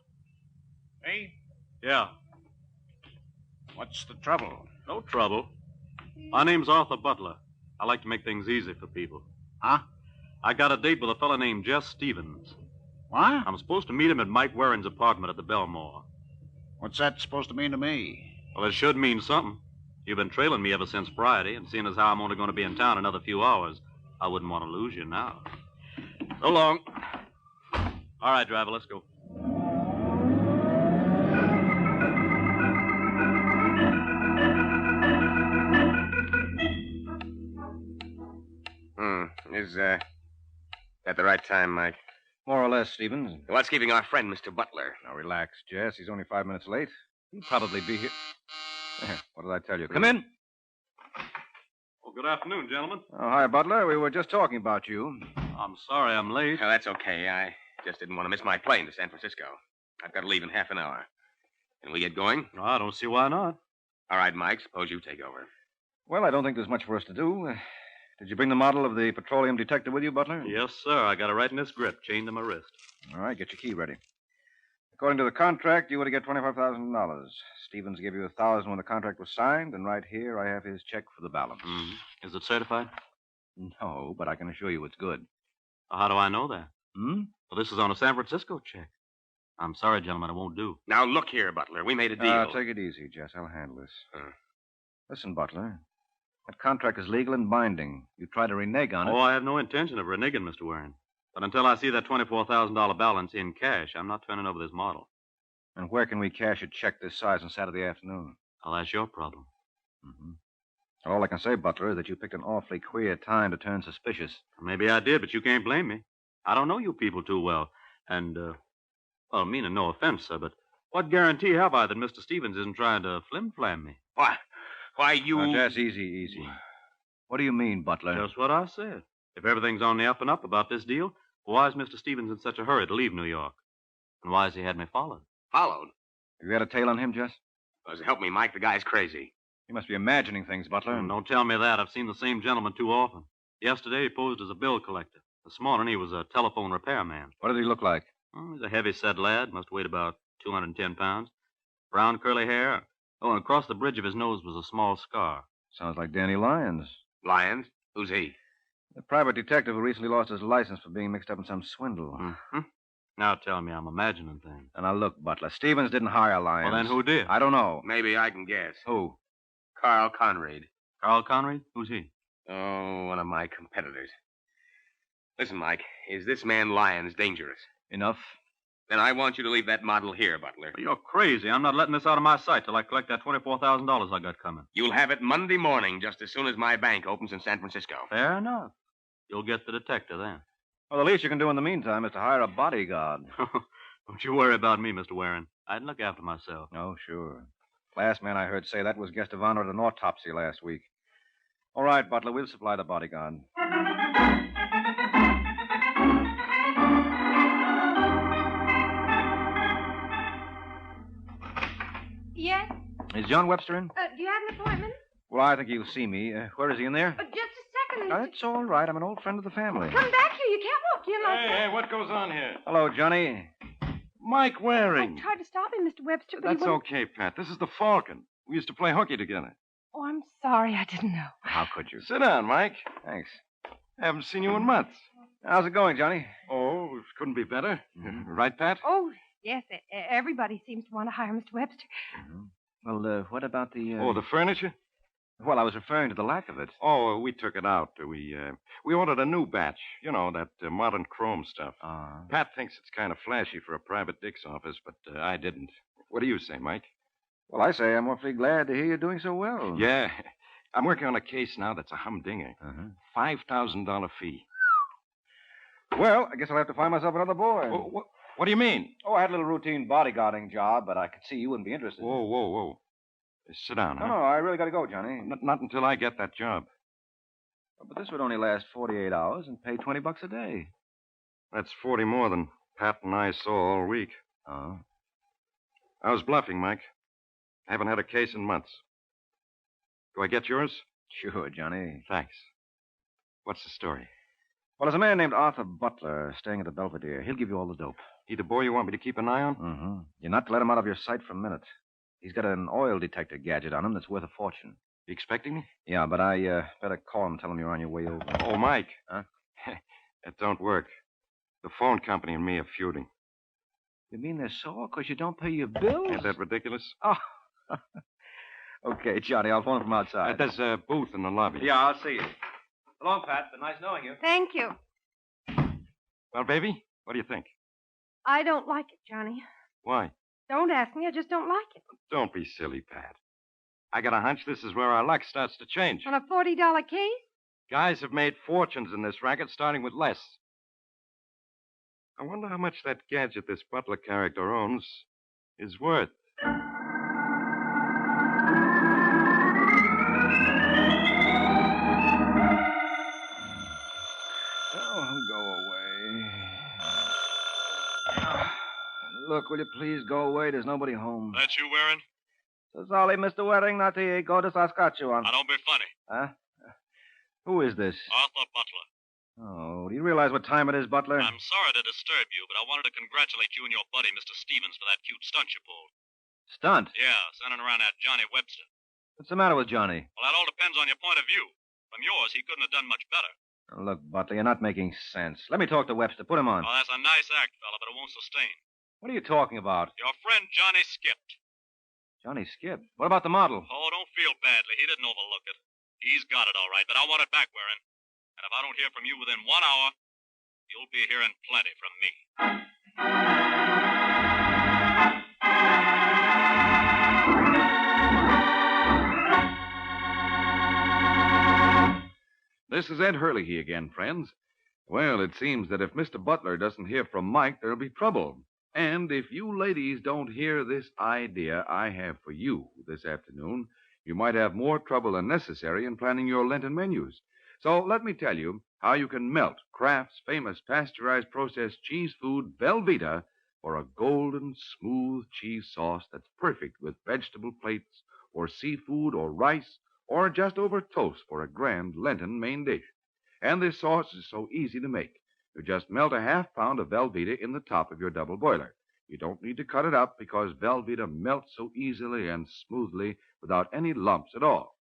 Me? Yeah. What's the trouble? No trouble. My name's Arthur Butler. I like to make things easy for people. Huh? I got a date with a fella named Jess Stevens. What? I'm supposed to meet him at Mike Waring's apartment at the Belmore. What's that supposed to mean to me? Well, it should mean something. You've been trailing me ever since Friday, and seeing as how I'm only going to be in town another few hours, I wouldn't want to lose you now. So long. All right, driver, let's go. Is that the right time, Mike? More or less, Stevens. What's keeping our friend, Mr. Butler? Now, relax, Jess. He's only 5 minutes late. He'll probably be here. What did I tell you? Come in. Well, good afternoon, gentlemen. Oh, hi, Butler. We were just talking about you. I'm sorry I'm late. Oh, that's okay. I just didn't want to miss my plane to San Francisco. I've got to leave in half an hour. Can we get going? No, I don't see why not. All right, Mike. Suppose you take over. Well, I don't think there's much for us to do. Did you bring the model of the petroleum detector with you, Butler? Yes, sir. I got it right in this grip, chained to my wrist. All right, get your key ready. According to the contract, you were to get $25,000. Stevens gave you $1,000 when the contract was signed, and right here I have his check for the balance. Mm-hmm. Is it certified? No, but I can assure you it's good. Well, how do I know that? Hmm? Well, this is on a San Francisco check. I'm sorry, gentlemen, it won't do. Now, look here, Butler. We made a deal. Take it easy, Jess. I'll handle this. Listen, Butler. That contract is legal and binding. You try to renege on it. Oh, I have no intention of reneging, Mr. Waring. But until I see that $24,000 balance in cash, I'm not turning over this model. And where can we cash a check this size on Saturday afternoon? Well, that's your problem. Mm-hmm. All I can say, Butler, is that you picked an awfully queer time to turn suspicious. Maybe I did, but you can't blame me. I don't know you people too well. And, well, meaning no offense, sir, but what guarantee have I that Mr. Stevens isn't trying to flim-flam me? Why, you... Now, Jess, easy. What do you mean, Butler? Just what I said. If everything's on the up and up about this deal, why is Mr. Stevens in such a hurry to leave New York? And why has he had me followed? Followed? Have you had a tail on him, Jess? Well, help me, Mike. The guy's crazy. You must be imagining things, Butler. Don't tell me that. I've seen the same gentleman too often. Yesterday, he posed as a bill collector. This morning, he was a telephone repairman. What did he look like? He's a heavy-set lad. Must weigh about 210 pounds. Brown curly hair. Oh, and across the bridge of his nose was a small scar. Sounds like Danny Lyons. Lyons? Who's he? The private detective who recently lost his license for being mixed up in some swindle. Mm-hmm. Now tell me I'm imagining things. And now look, Butler, Stevens didn't hire Lyons. Well, then who did? I don't know. Maybe I can guess. Who? Carl Conrad. Carl Conrad? Who's he? Oh, one of my competitors. Listen, Mike, is this man Lyons dangerous? Enough. Then I want you to leave that model here, Butler. Well, you're crazy. I'm not letting this out of my sight till I collect that $24,000 I got coming. You'll have it Monday morning, just as soon as my bank opens in San Francisco. Fair enough. You'll get the detective then. Well, the least you can do in the meantime is to hire a bodyguard. Don't you worry about me, Mr. Waring. I'd look after myself. Oh, sure. Last man I heard say that was guest of honor at an autopsy last week. All right, Butler, we'll supply the bodyguard. Yes? Is John Webster in? Do you have an appointment? Well, I think he'll see me. Where is he, in there? Just a second. That's all right. I'm an old friend of the family. Come back here. You can't walk in like that. Hey, what goes on here? Hello, Johnny. Mike Waring. I tried to stop him, Mr. Webster, but That's he wouldn't... okay, Pat. This is the Falcon. We used to play hooky together. Oh, I'm sorry. I didn't know. How could you? Sit down, Mike. Thanks. Haven't seen you in months. How's it going, Johnny? Oh, it couldn't be better. Right, Pat? Oh, yes. Everybody seems to want to hire Mr. Webster. Well, what about the... Oh, the furniture? Well, I was referring to the lack of it. Oh, we took it out. We ordered a new batch. You know, that modern chrome stuff. Pat thinks it's kind of flashy for a private dick's office, but I didn't. What do you say, Mike? Well, I say I'm awfully glad to hear you're doing so well. Yeah. I'm working on a case now that's a humdinger. $5,000 fee. Well, I guess I'll have to find myself another boy. What do you mean? Oh, I had a little routine bodyguarding job, but I could see you wouldn't be interested. Whoa. Sit down, huh? No, I really got to go, Johnny. Not until I get that job. But this would only last 48 hours and pay $20 a day. That's 40 more than Pat and I saw all week. Oh. I was bluffing, Mike. I haven't had a case in months. Do I get yours? Sure, Johnny. Thanks. What's the story? Well, there's a man named Arthur Butler staying at the Belvedere. He'll give you all the dope. He the boy you want me to keep an eye on? You're not to let him out of your sight for a minute. He's got an oil detector gadget on him that's worth a fortune. You expecting me? Yeah, but I better call him and tell him you're on your way over. Oh, Mike. Huh? That don't work. The phone company and me are feuding. You mean they're sore because you don't pay your bills? Ain't that ridiculous? Oh. Okay, Johnny, I'll phone him from outside. There's a booth in the lobby. Yeah, I'll see you. So long, Pat. Been nice knowing you. Thank you. Well, baby, what do you think? I don't like it, Johnny. Why? Don't ask me. I just don't like it. Don't be silly, Pat. I got a hunch this is where our luck starts to change. On a $40 case? Guys have made fortunes in this racket starting with less. I wonder how much that gadget this Butler character owns is worth. Oh, go away. Look, will you please go away? There's nobody home. That's you, Waring? So sorry, Mr. Waring, not to go to Saskatchewan. Now, don't be funny. Huh? Who is this? Arthur Butler. Oh, do you realize what time it is, Butler? I'm sorry to disturb you, but I wanted to congratulate you and your buddy, Mr. Stevens, for that cute stunt you pulled. Stunt? Yeah, sending around that Johnny Webster. What's the matter with Johnny? Well, that all depends on your point of view. From yours, he couldn't have done much better. Oh, look, Butler, you're not making sense. Let me talk to Webster. Put him on. Oh, that's a nice act, fella, but it won't sustain. What are you talking about? Your friend Johnny skipped. Johnny skipped? What about the model? Oh, don't feel badly. He didn't overlook it. He's got it all right, but I want it back, Waring. And if I don't hear from you within 1 hour, you'll be hearing plenty from me. This is Ed Hurley again, friends. Well, it seems that if Mr. Butler doesn't hear from Mike, there'll be trouble. And if you ladies don't hear this idea I have for you this afternoon, you might have more trouble than necessary in planning your Lenten menus. So let me tell you how you can melt Kraft's famous pasteurized processed cheese food, Velveeta, for a golden, smooth cheese sauce that's perfect with vegetable plates or seafood or rice or just over toast for a grand Lenten main dish. And this sauce is so easy to make. You just melt a half-pound of Velveeta in the top of your double boiler. You don't need to cut it up because Velveeta melts so easily and smoothly without any lumps at all.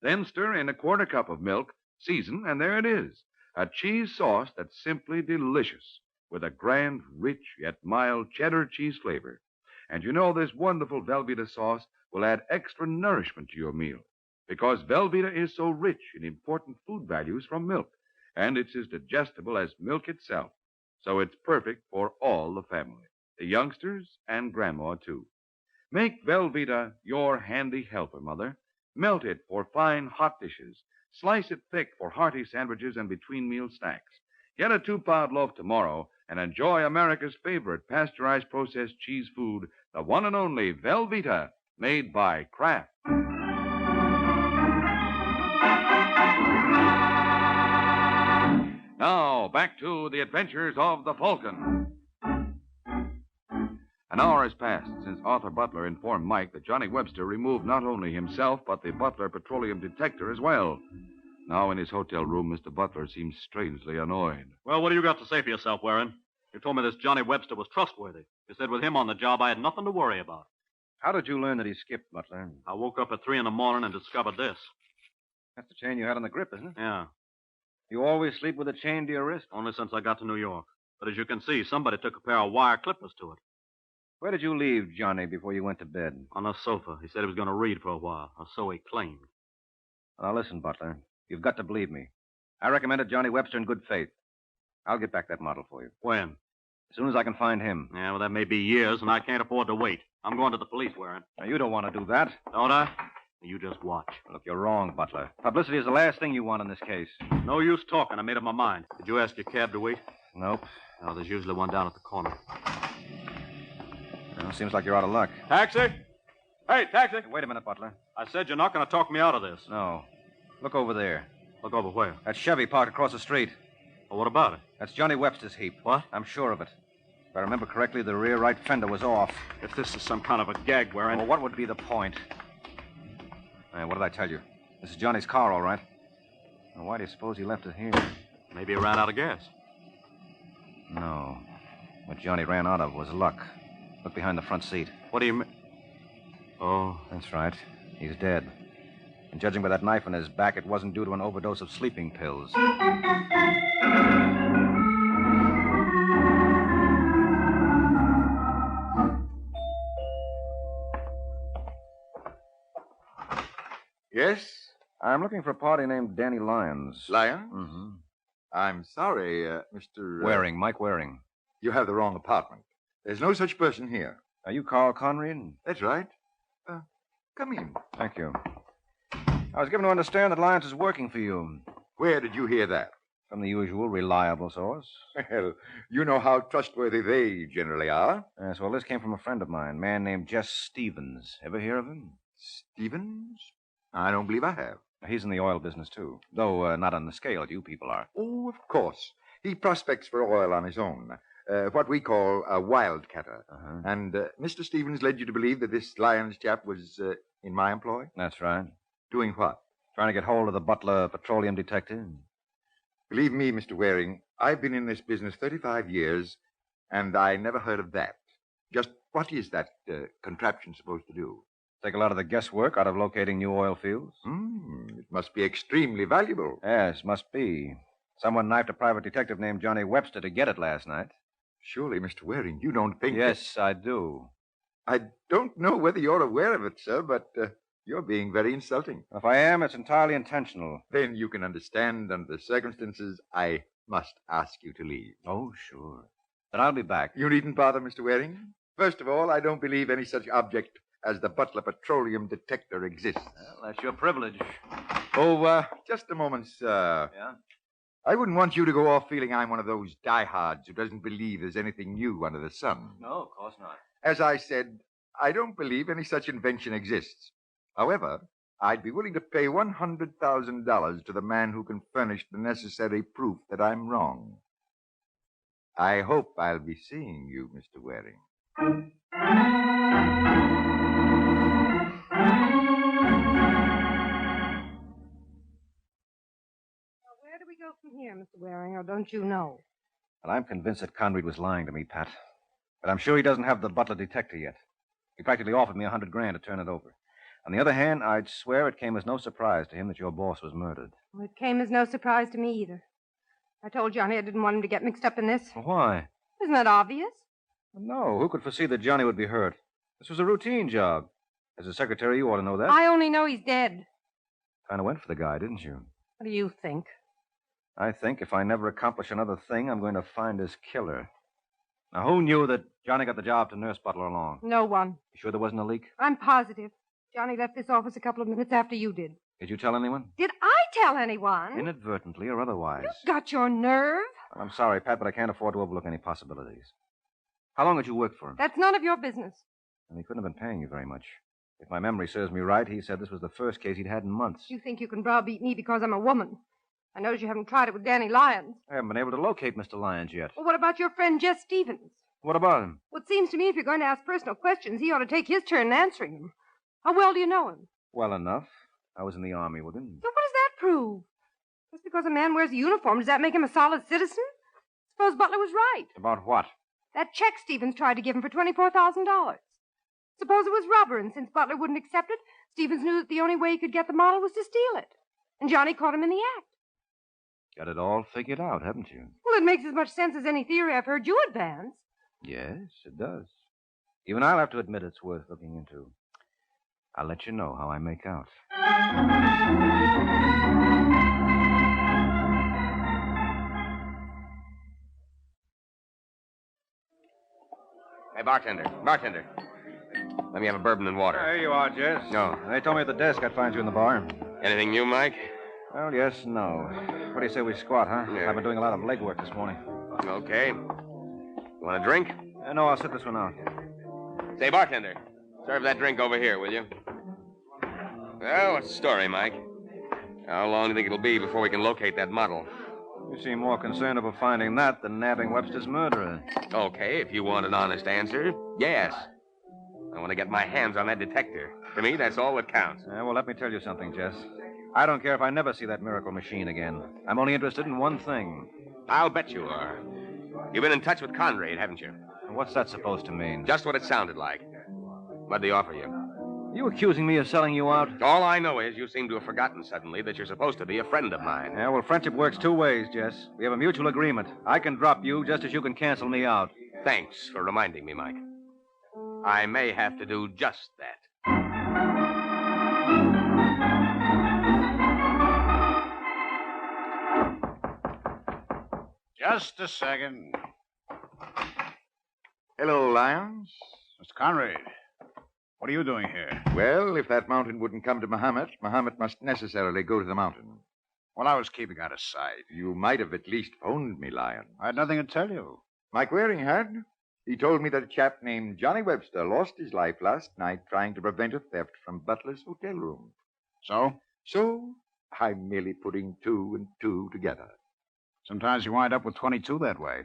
Then stir in a quarter cup of milk, season, and there it is, a cheese sauce that's simply delicious with a grand, rich, yet mild cheddar cheese flavor. And you know this wonderful Velveeta sauce will add extra nourishment to your meal because Velveeta is so rich in important food values from milk, and it's as digestible as milk itself. So it's perfect for all the family, the youngsters and Grandma, too. Make Velveeta your handy helper, Mother. Melt it for fine, hot dishes. Slice it thick for hearty sandwiches and between-meal snacks. Get a 2-pound loaf tomorrow and enjoy America's favorite pasteurized processed cheese food, the one and only Velveeta, made by Kraft. Now, back to the adventures of the Falcon. An hour has passed since Arthur Butler informed Mike that Johnny Webster removed not only himself, but the Butler petroleum detector as well. Now in his hotel room, Mr. Butler seems strangely annoyed. Well, what do you got to say for yourself, Waring? You told me this Johnny Webster was trustworthy. You said with him on the job, I had nothing to worry about. How did you learn that he skipped, Butler? I woke up at 3 in the morning and discovered this. That's the chain you had on the grip, isn't it? Yeah, You always sleep with a chain to your wrist? only since I got to New York. But as you can see, somebody took a pair of wire clippers to it. Where did you leave Johnny before you went to bed? On the sofa. He said he was going to read for a while, or so he claimed. Now, listen, Butler. You've got to believe me. I recommended Johnny Webster in good faith. I'll get back that model for you. When? As soon as I can find him. Yeah, well, that may be years, and I can't afford to wait. I'm going to the police, Warren. Now, you don't want to do that. Don't I? You just watch. Look, you're wrong, Butler. Publicity is the last thing you want in this case. No use talking. I made up my mind. Did you ask your cab to wait? Nope. No, there's usually one down at the corner. Well, seems like you're out of luck. Taxi? Hey, taxi! Wait a minute, Butler. I said you're not going to talk me out of this. No. Look over there. Look over where? That Chevy parked across the street. Well, what about it? That's Johnny Webster's heap. What? I'm sure of it. If I remember correctly, the rear right fender was off. If this is some kind of a gag, Warren... Well, what would be the point? Hey, what did I tell you? This is Johnny's car, all right. Now, why do you suppose he left it here? Maybe he ran out of gas. No. What Johnny ran out of was luck. Look behind the front seat. What do you mean? Oh. That's right. He's dead. And judging by that knife on his back, it wasn't due to an overdose of sleeping pills. Yes? I'm looking for a party named Danny Lyons. Lyons? Mm-hmm. I'm sorry, Mr. Waring, Mike Waring. You have the wrong apartment. There's no such person here. Are you Carl Conrad? That's right. Come in. Thank you. I was given to understand that Lyons is working for you. Where did you hear that? From the usual reliable source. Well, you know how trustworthy they generally are. Yes, well, this came from a friend of mine, a man named Jess Stevens. Ever hear of him? Stevens? I don't believe I have. He's in the oil business, too. Though not on the scale you people are. Oh, of course. He prospects for oil on his own. What we call a wildcatter. Uh-huh. And Mr. Stevens led you to believe that this Lyons chap was in my employ? That's right. Doing what? Trying to get hold of the Butler petroleum detective. Believe me, Mr. Waring, I've been in this business 35 years, and I never heard of that. Just what is that contraption supposed to do? Take a lot of the guesswork out of locating new oil fields. It must be extremely valuable. Yes, must be. Someone knifed a private detective named Johnny Webster to get it last night. Surely, Mr. Waring, you don't think... Yes, I do. I don't know whether you're aware of it, sir, but you're being very insulting. If I am, it's entirely intentional. Then you can understand, under the circumstances, I must ask you to leave. Oh, sure. But I'll be back. You needn't bother, Mr. Waring. First of all, I don't believe any such object as the Butler petroleum detector exists. Well, that's your privilege. Oh, just a moment, sir. Yeah? I wouldn't want you to go off feeling I'm one of those diehards who doesn't believe there's anything new under the sun. No, of course not. As I said, I don't believe any such invention exists. However, I'd be willing to pay $100,000 to the man who can furnish the necessary proof that I'm wrong. I hope I'll be seeing you, Mr. Waring. Where do we go from here, Mr. Waring, or don't you know? Well, I'm convinced that Conrad was lying to me, Pat. But I'm sure he doesn't have the Butler detector yet. He practically offered me $100,000 to turn it over. On the other hand, I'd swear it came as no surprise to him that your boss was murdered. Well, it came as no surprise to me either. I told Johnny I didn't want him to get mixed up in this. Why? Isn't that obvious? No, who could foresee that Johnny would be hurt? This was a routine job. As a secretary, you ought to know that. I only know he's dead. Kind of went for the guy, didn't you? What do you think? I think if I never accomplish another thing, I'm going to find his killer. Now, who knew that Johnny got the job to nurse Butler along? No one. You sure there wasn't a leak? I'm positive. Johnny left this office a couple of minutes after you did. Did you tell anyone? Did I tell anyone? Inadvertently or otherwise. You got your nerve? I'm sorry, Pat, but I can't afford to overlook any possibilities. How long had you worked for him? That's none of your business. And he couldn't have been paying you very much. If my memory serves me right, he said this was the first case he'd had in months. You think you can browbeat me because I'm a woman. I know you haven't tried it with Danny Lyons. I haven't been able to locate Mr. Lyons yet. Well, what about your friend Jess Stevens? What about him? Well, it seems to me if you're going to ask personal questions, he ought to take his turn in answering them. How well do you know him? Well enough. I was in the Army with him. So what does that prove? Just because a man wears a uniform, does that make him a solid citizen? As Suppose Butler was right. About what? That check Stevens tried to give him for $24,000. Suppose it was rubber, and since Butler wouldn't accept it, Stevens knew that the only way he could get the model was to steal it. And Johnny caught him in the act. Got it all figured out, haven't you? Well, it makes as much sense as any theory I've heard you advance. Yes, it does. Even I'll have to admit it's worth looking into. I'll let you know how I make out. Hey, bartender. Let me have a bourbon and water. There you are, Jess. No. They told me at the desk I'd find you in the bar. Anything new, Mike? Well, yes, no. What do you say we squat, huh? Yeah. I've been doing a lot of legwork this morning. Okay. You want a drink? No, I'll sit this one out. Say, bartender, serve that drink over here, will you? Well, what's the story, Mike? How long do you think it'll be before we can locate that model? You seem more concerned about finding that than nabbing Webster's murderer. Okay, if you want an honest answer, yes. I want to get my hands on that detector. To me, that's all that counts. Well, let me tell you something, Jess. I don't care if I never see that miracle machine again. I'm only interested in one thing. I'll bet you are. You've been in touch with Conrad, haven't you? And what's that supposed to mean? Just what it sounded like. What'd they offer you? You accusing me of selling you out? All I know is you seem to have forgotten suddenly that you're supposed to be a friend of mine. Yeah, well, friendship works two ways, Jess. We have a mutual agreement. I can drop you just as you can cancel me out. Thanks for reminding me, Mike. I may have to do just that. Just a second. Hello, Lyons. Mr. Conrad, what are you doing here? Well, if that mountain wouldn't come to Muhammad, Muhammad must necessarily go to the mountain. Well, I was keeping out of sight. You might have at least phoned me, Lion. I had nothing to tell you. Mike Waring had. He told me that a chap named Johnny Webster lost his life last night trying to prevent a theft from Butler's hotel room. So? So, I'm merely putting two and two together. Sometimes you wind up with 22 that way.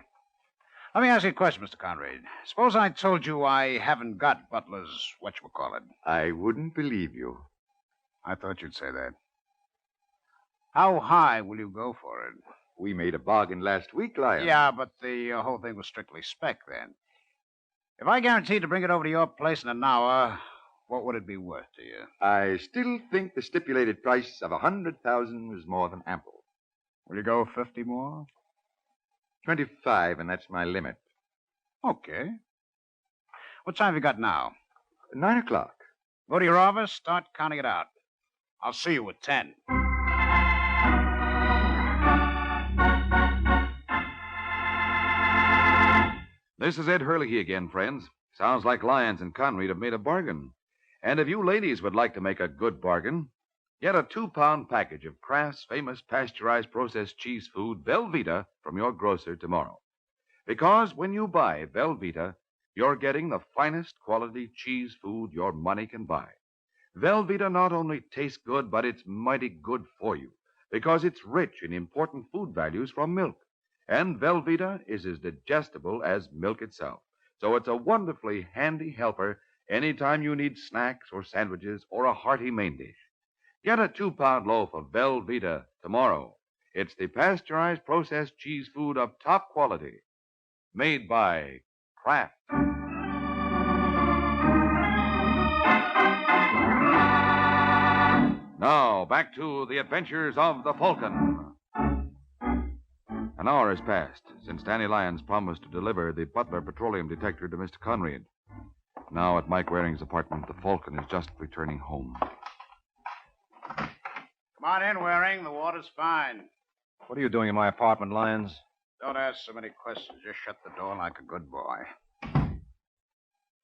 Let me ask you a question, Mr. Conrad. Suppose I told you I haven't got Butler's whatchamacallit. I wouldn't believe you. I thought you'd say that. How high will you go for it? We made a bargain last week, Lion. Yeah, but the whole thing was strictly spec then. If I guaranteed to bring it over to your place in an hour, what would it be worth to you? I still think the stipulated price of $100,000 was more than ample. Will you go 50 more? 25, and that's my limit. Okay. What time have you got now? 9 o'clock. Go to your office, start counting it out. I'll see you at 10. This is Ed Hurley again, friends. Sounds like Lyons and Conrad have made a bargain. And if you ladies would like to make a good bargain, get a 2-pound package of Kraft's famous pasteurized processed cheese food, Velveeta, from your grocer tomorrow. Because when you buy Velveeta, you're getting the finest quality cheese food your money can buy. Velveeta not only tastes good, but it's mighty good for you because it's rich in important food values from milk. And Velveeta is as digestible as milk itself. So it's a wonderfully handy helper anytime you need snacks or sandwiches or a hearty main dish. Get a 2-pound loaf of Velveeta tomorrow. It's the pasteurized processed cheese food of top quality. Made by Kraft. Now, back to the adventures of the Falcon. An hour has passed since Danny Lyons promised to deliver the Butler petroleum detector to Mr. Conrad. Now, at Mike Waring's apartment, the Falcon is just returning home. Come on in, Waring. The water's fine. What are you doing in my apartment, Lyons? Don't ask so many questions. Just shut the door like a good boy.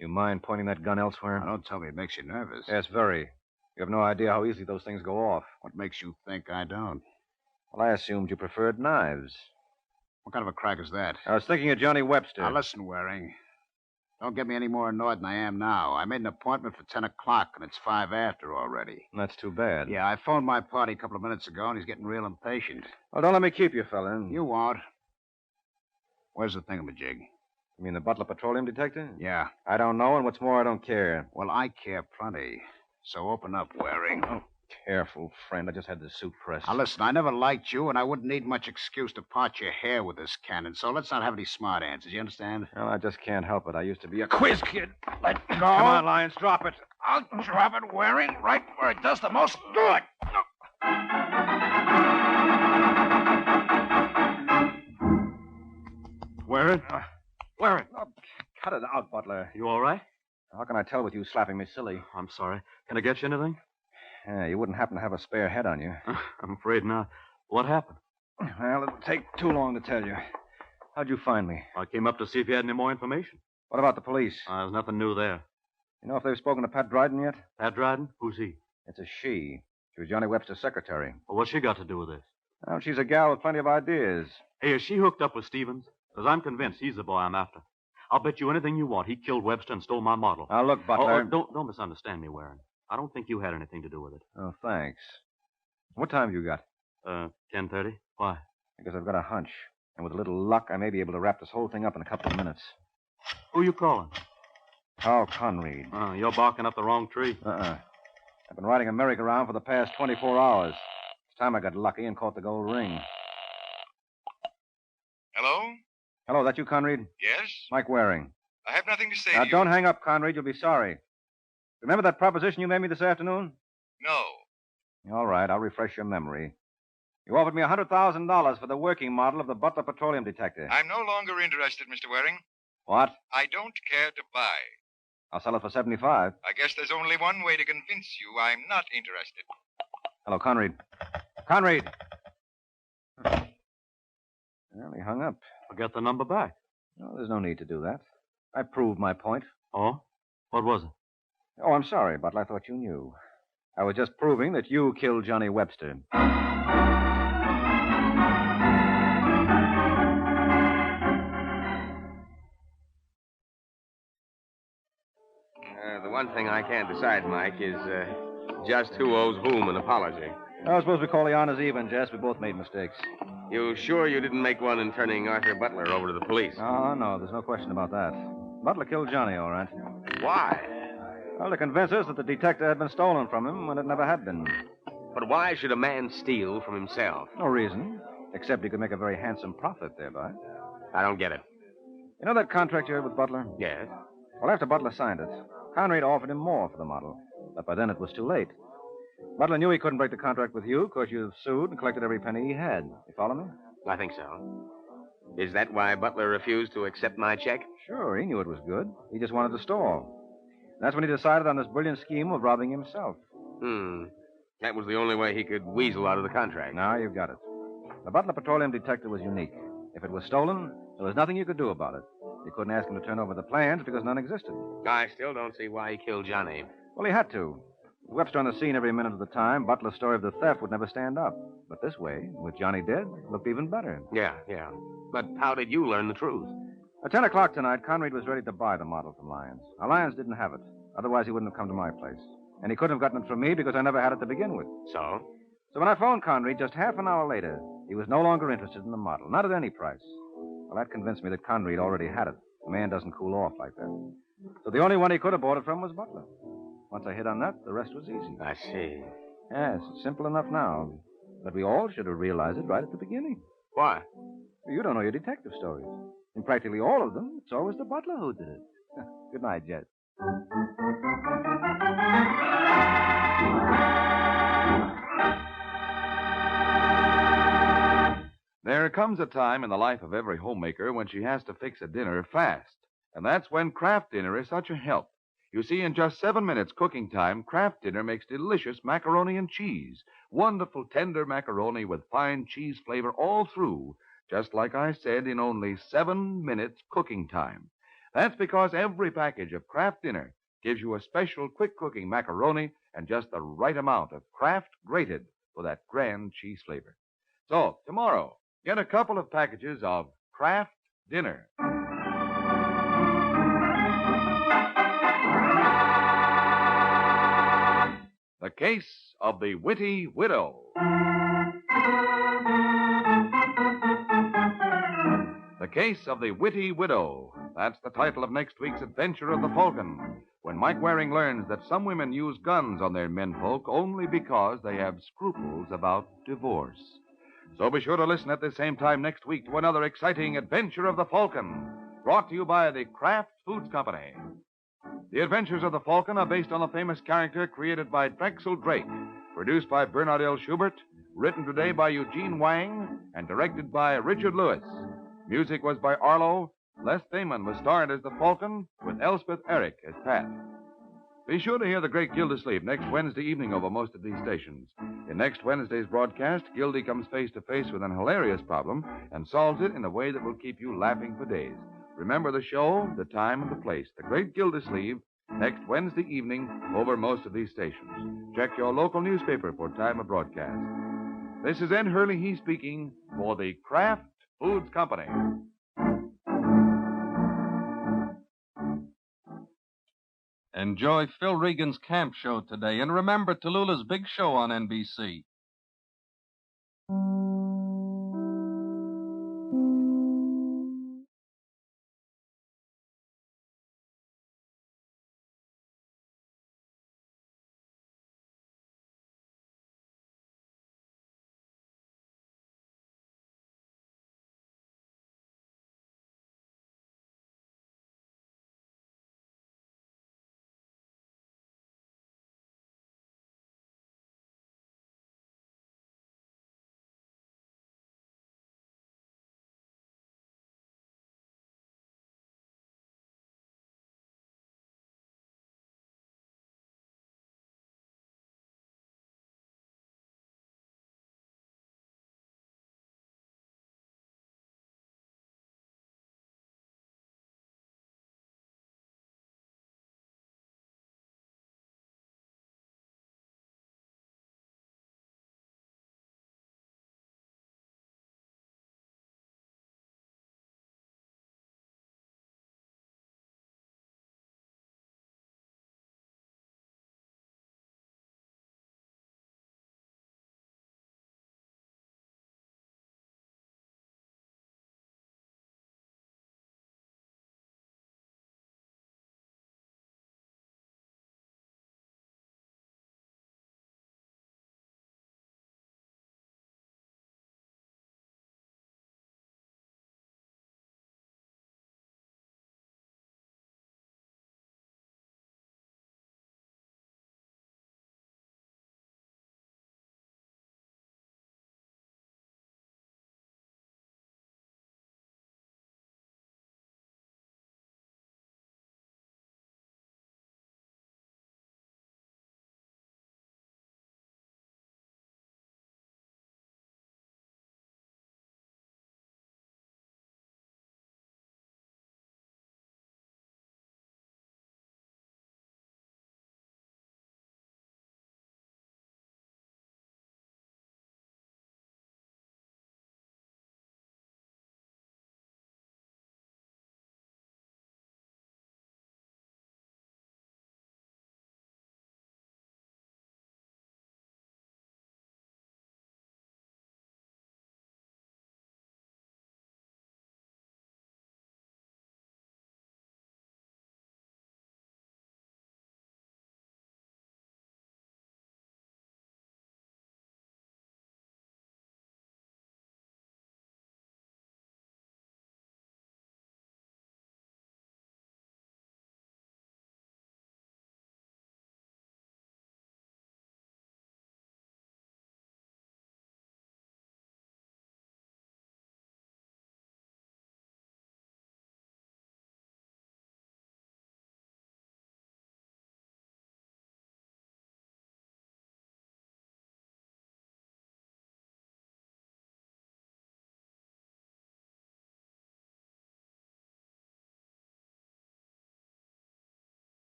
You mind pointing that gun elsewhere? Now, don't tell me it makes you nervous. Yes, very. You have no idea how easily those things go off. What makes you think I don't? Well, I assumed you preferred knives. What kind of a crack is that? I was thinking of Johnny Webster. Now, listen, Waring. Don't get me any more annoyed than I am now. I made an appointment for 10 o'clock, and it's 5 after already. That's too bad. Yeah, I phoned my party a couple of minutes ago, and he's getting real impatient. Well, don't let me keep you, fella. You won't. Where's the thingamajig? You mean the Butler petroleum detector? Yeah. I don't know, and what's more, I don't care. Well, I care plenty. So open up, Waring. Oh. Careful, friend. I just had the suit pressed. Now, listen, I never liked you, and I wouldn't need much excuse to part your hair with this cannon, so let's not have any smart answers. You understand? Well, I just can't help it. I used to be a quiz kid. Let go. Come on, Lyons, drop it. I'll drop it wearing right where it does the most good. Wear it? Wear it. Oh, cut it out, Butler. You all right? How can I tell with you slapping me silly? I'm sorry. Can I get you anything? Yeah, you wouldn't happen to have a spare head on you. I'm afraid not. What happened? Well, it'll take too long to tell you. How'd you find me? I came up to see if you had any more information. What about the police? There's nothing new there. You know if they've spoken to Pat Dryden yet? Pat Dryden? Who's he? It's a she. She was Johnny Webster's secretary. Well, what's she got to do with this? Well, she's a gal with plenty of ideas. Hey, is she hooked up with Stevens? Because I'm convinced he's the boy I'm after. I'll bet you anything you want he killed Webster and stole my model. Now, look, Butler. Don't misunderstand me, Warren. I don't think you had anything to do with it. Oh, thanks. What time have you got? 10:30. Why? Because I've got a hunch. And with a little luck, I may be able to wrap this whole thing up in a couple of minutes. Who you calling? Carl Conread. You're barking up the wrong tree. I've been riding a merry-go-round for the past 24 hours. It's time I got lucky and caught the gold ring. Hello? Hello, that you, Conread? Yes? Mike Waring. I have nothing to say Now, to you. don't hang up, Conread. You'll be sorry. Remember that proposition you made me this afternoon? No. All right, I'll refresh your memory. You offered me $100,000 for the working model of the Butler petroleum detector. I'm no longer interested, Mr. Waring. What? I don't care to buy. I'll sell it for $75. I guess there's only one way to convince you I'm not interested. Hello, Conread. Conread! Well, he hung up. I'll get the number back. No, there's no need to do that. I proved my point. Oh? What was it? Oh, I'm sorry, Butler. I thought you knew. I was just proving that you killed Johnny Webster. The one thing I can't decide, Mike, is just who owes whom an apology. I suppose we call the honors even, Jess. We both made mistakes. You sure you didn't make one in turning Arthur Butler over to the police? Oh, no. There's no question about that. Butler killed Johnny, all right. Why? Well, to convince us that the detector had been stolen from him when it never had been. But why should a man steal from himself? No reason. Except he could make a very handsome profit thereby. I don't get it. You know that contract you had with Butler? Yes. Well, after Butler signed it, Conrad offered him more for the model. But by then it was too late. Butler knew he couldn't break the contract with you because you've sued and collected every penny he had. You follow me? I think so. Is that why Butler refused to accept my check? Sure, he knew it was good. He just wanted to stall. That's when he decided on this brilliant scheme of robbing himself. That was the only way he could weasel out of the contract. Now you've got it. The Butler petroleum detector was unique. If it was stolen, there was nothing you could do about it. You couldn't ask him to turn over the plans because none existed. I still don't see why he killed Johnny. Well, he had to. With Webster on the scene every minute of the time, Butler's story of the theft would never stand up. But this way, with Johnny dead, it looked even better. Yeah. But how did you learn the truth? At 10 o'clock tonight, Conrad was ready to buy the model from Lyons. Now, Lyons didn't have it. Otherwise, he wouldn't have come to my place. And he couldn't have gotten it from me because I never had it to begin with. So? So when I phoned Conrad just half an hour later, he was no longer interested in the model, not at any price. Well, that convinced me that Conrad already had it. A man doesn't cool off like that. So the only one he could have bought it from was Butler. Once I hit on that, the rest was easy. I see. Yes, simple enough now. But we all should have realized it right at the beginning. Why? You don't know your detective stories. In practically all of them, it's always the Butler who did it. Good night, Jet. There comes a time in the life of every homemaker when she has to fix a dinner fast. And that's when Kraft Dinner is such a help. You see, in just 7 minutes cooking time, Kraft Dinner makes delicious macaroni and cheese. Wonderful, tender macaroni with fine cheese flavor all through, just like I said, in only 7 minutes cooking time. That's because every package of Kraft Dinner gives you a special quick-cooking macaroni and just the right amount of Kraft grated for that grand cheese flavor. So, tomorrow, get a couple of packages of Kraft Dinner. The Case of the Witty Widow. The Case of the Witty Widow. That's the title of next week's adventure of the Falcon, when Mike Waring learns that some women use guns on their menfolk only because they have scruples about divorce. So be sure to listen at the same time next week to another exciting adventure of the Falcon, brought to you by the Kraft Foods Company. The Adventures of the Falcon are based on a famous character created by Drexel Drake, produced by Bernard L. Schubert, written today by Eugene Wang, and directed by Richard Lewis. Music was by Arlo. Les Thamon was starred as the Falcon, with Elspeth Eric as Pat. Be sure to hear the great Gildersleeve next Wednesday evening over most of these stations. In next Wednesday's broadcast, Gildy comes face to face with an hilarious problem and solves it in a way that will keep you laughing for days. Remember the show, the time, and the place. The great Gildersleeve, next Wednesday evening over most of these stations. Check your local newspaper for time of broadcast. This is Ed Hurley, he speaking, for the Kraft Foods Company. Enjoy Phil Regan's camp show today, and remember Tallulah's big show on NBC.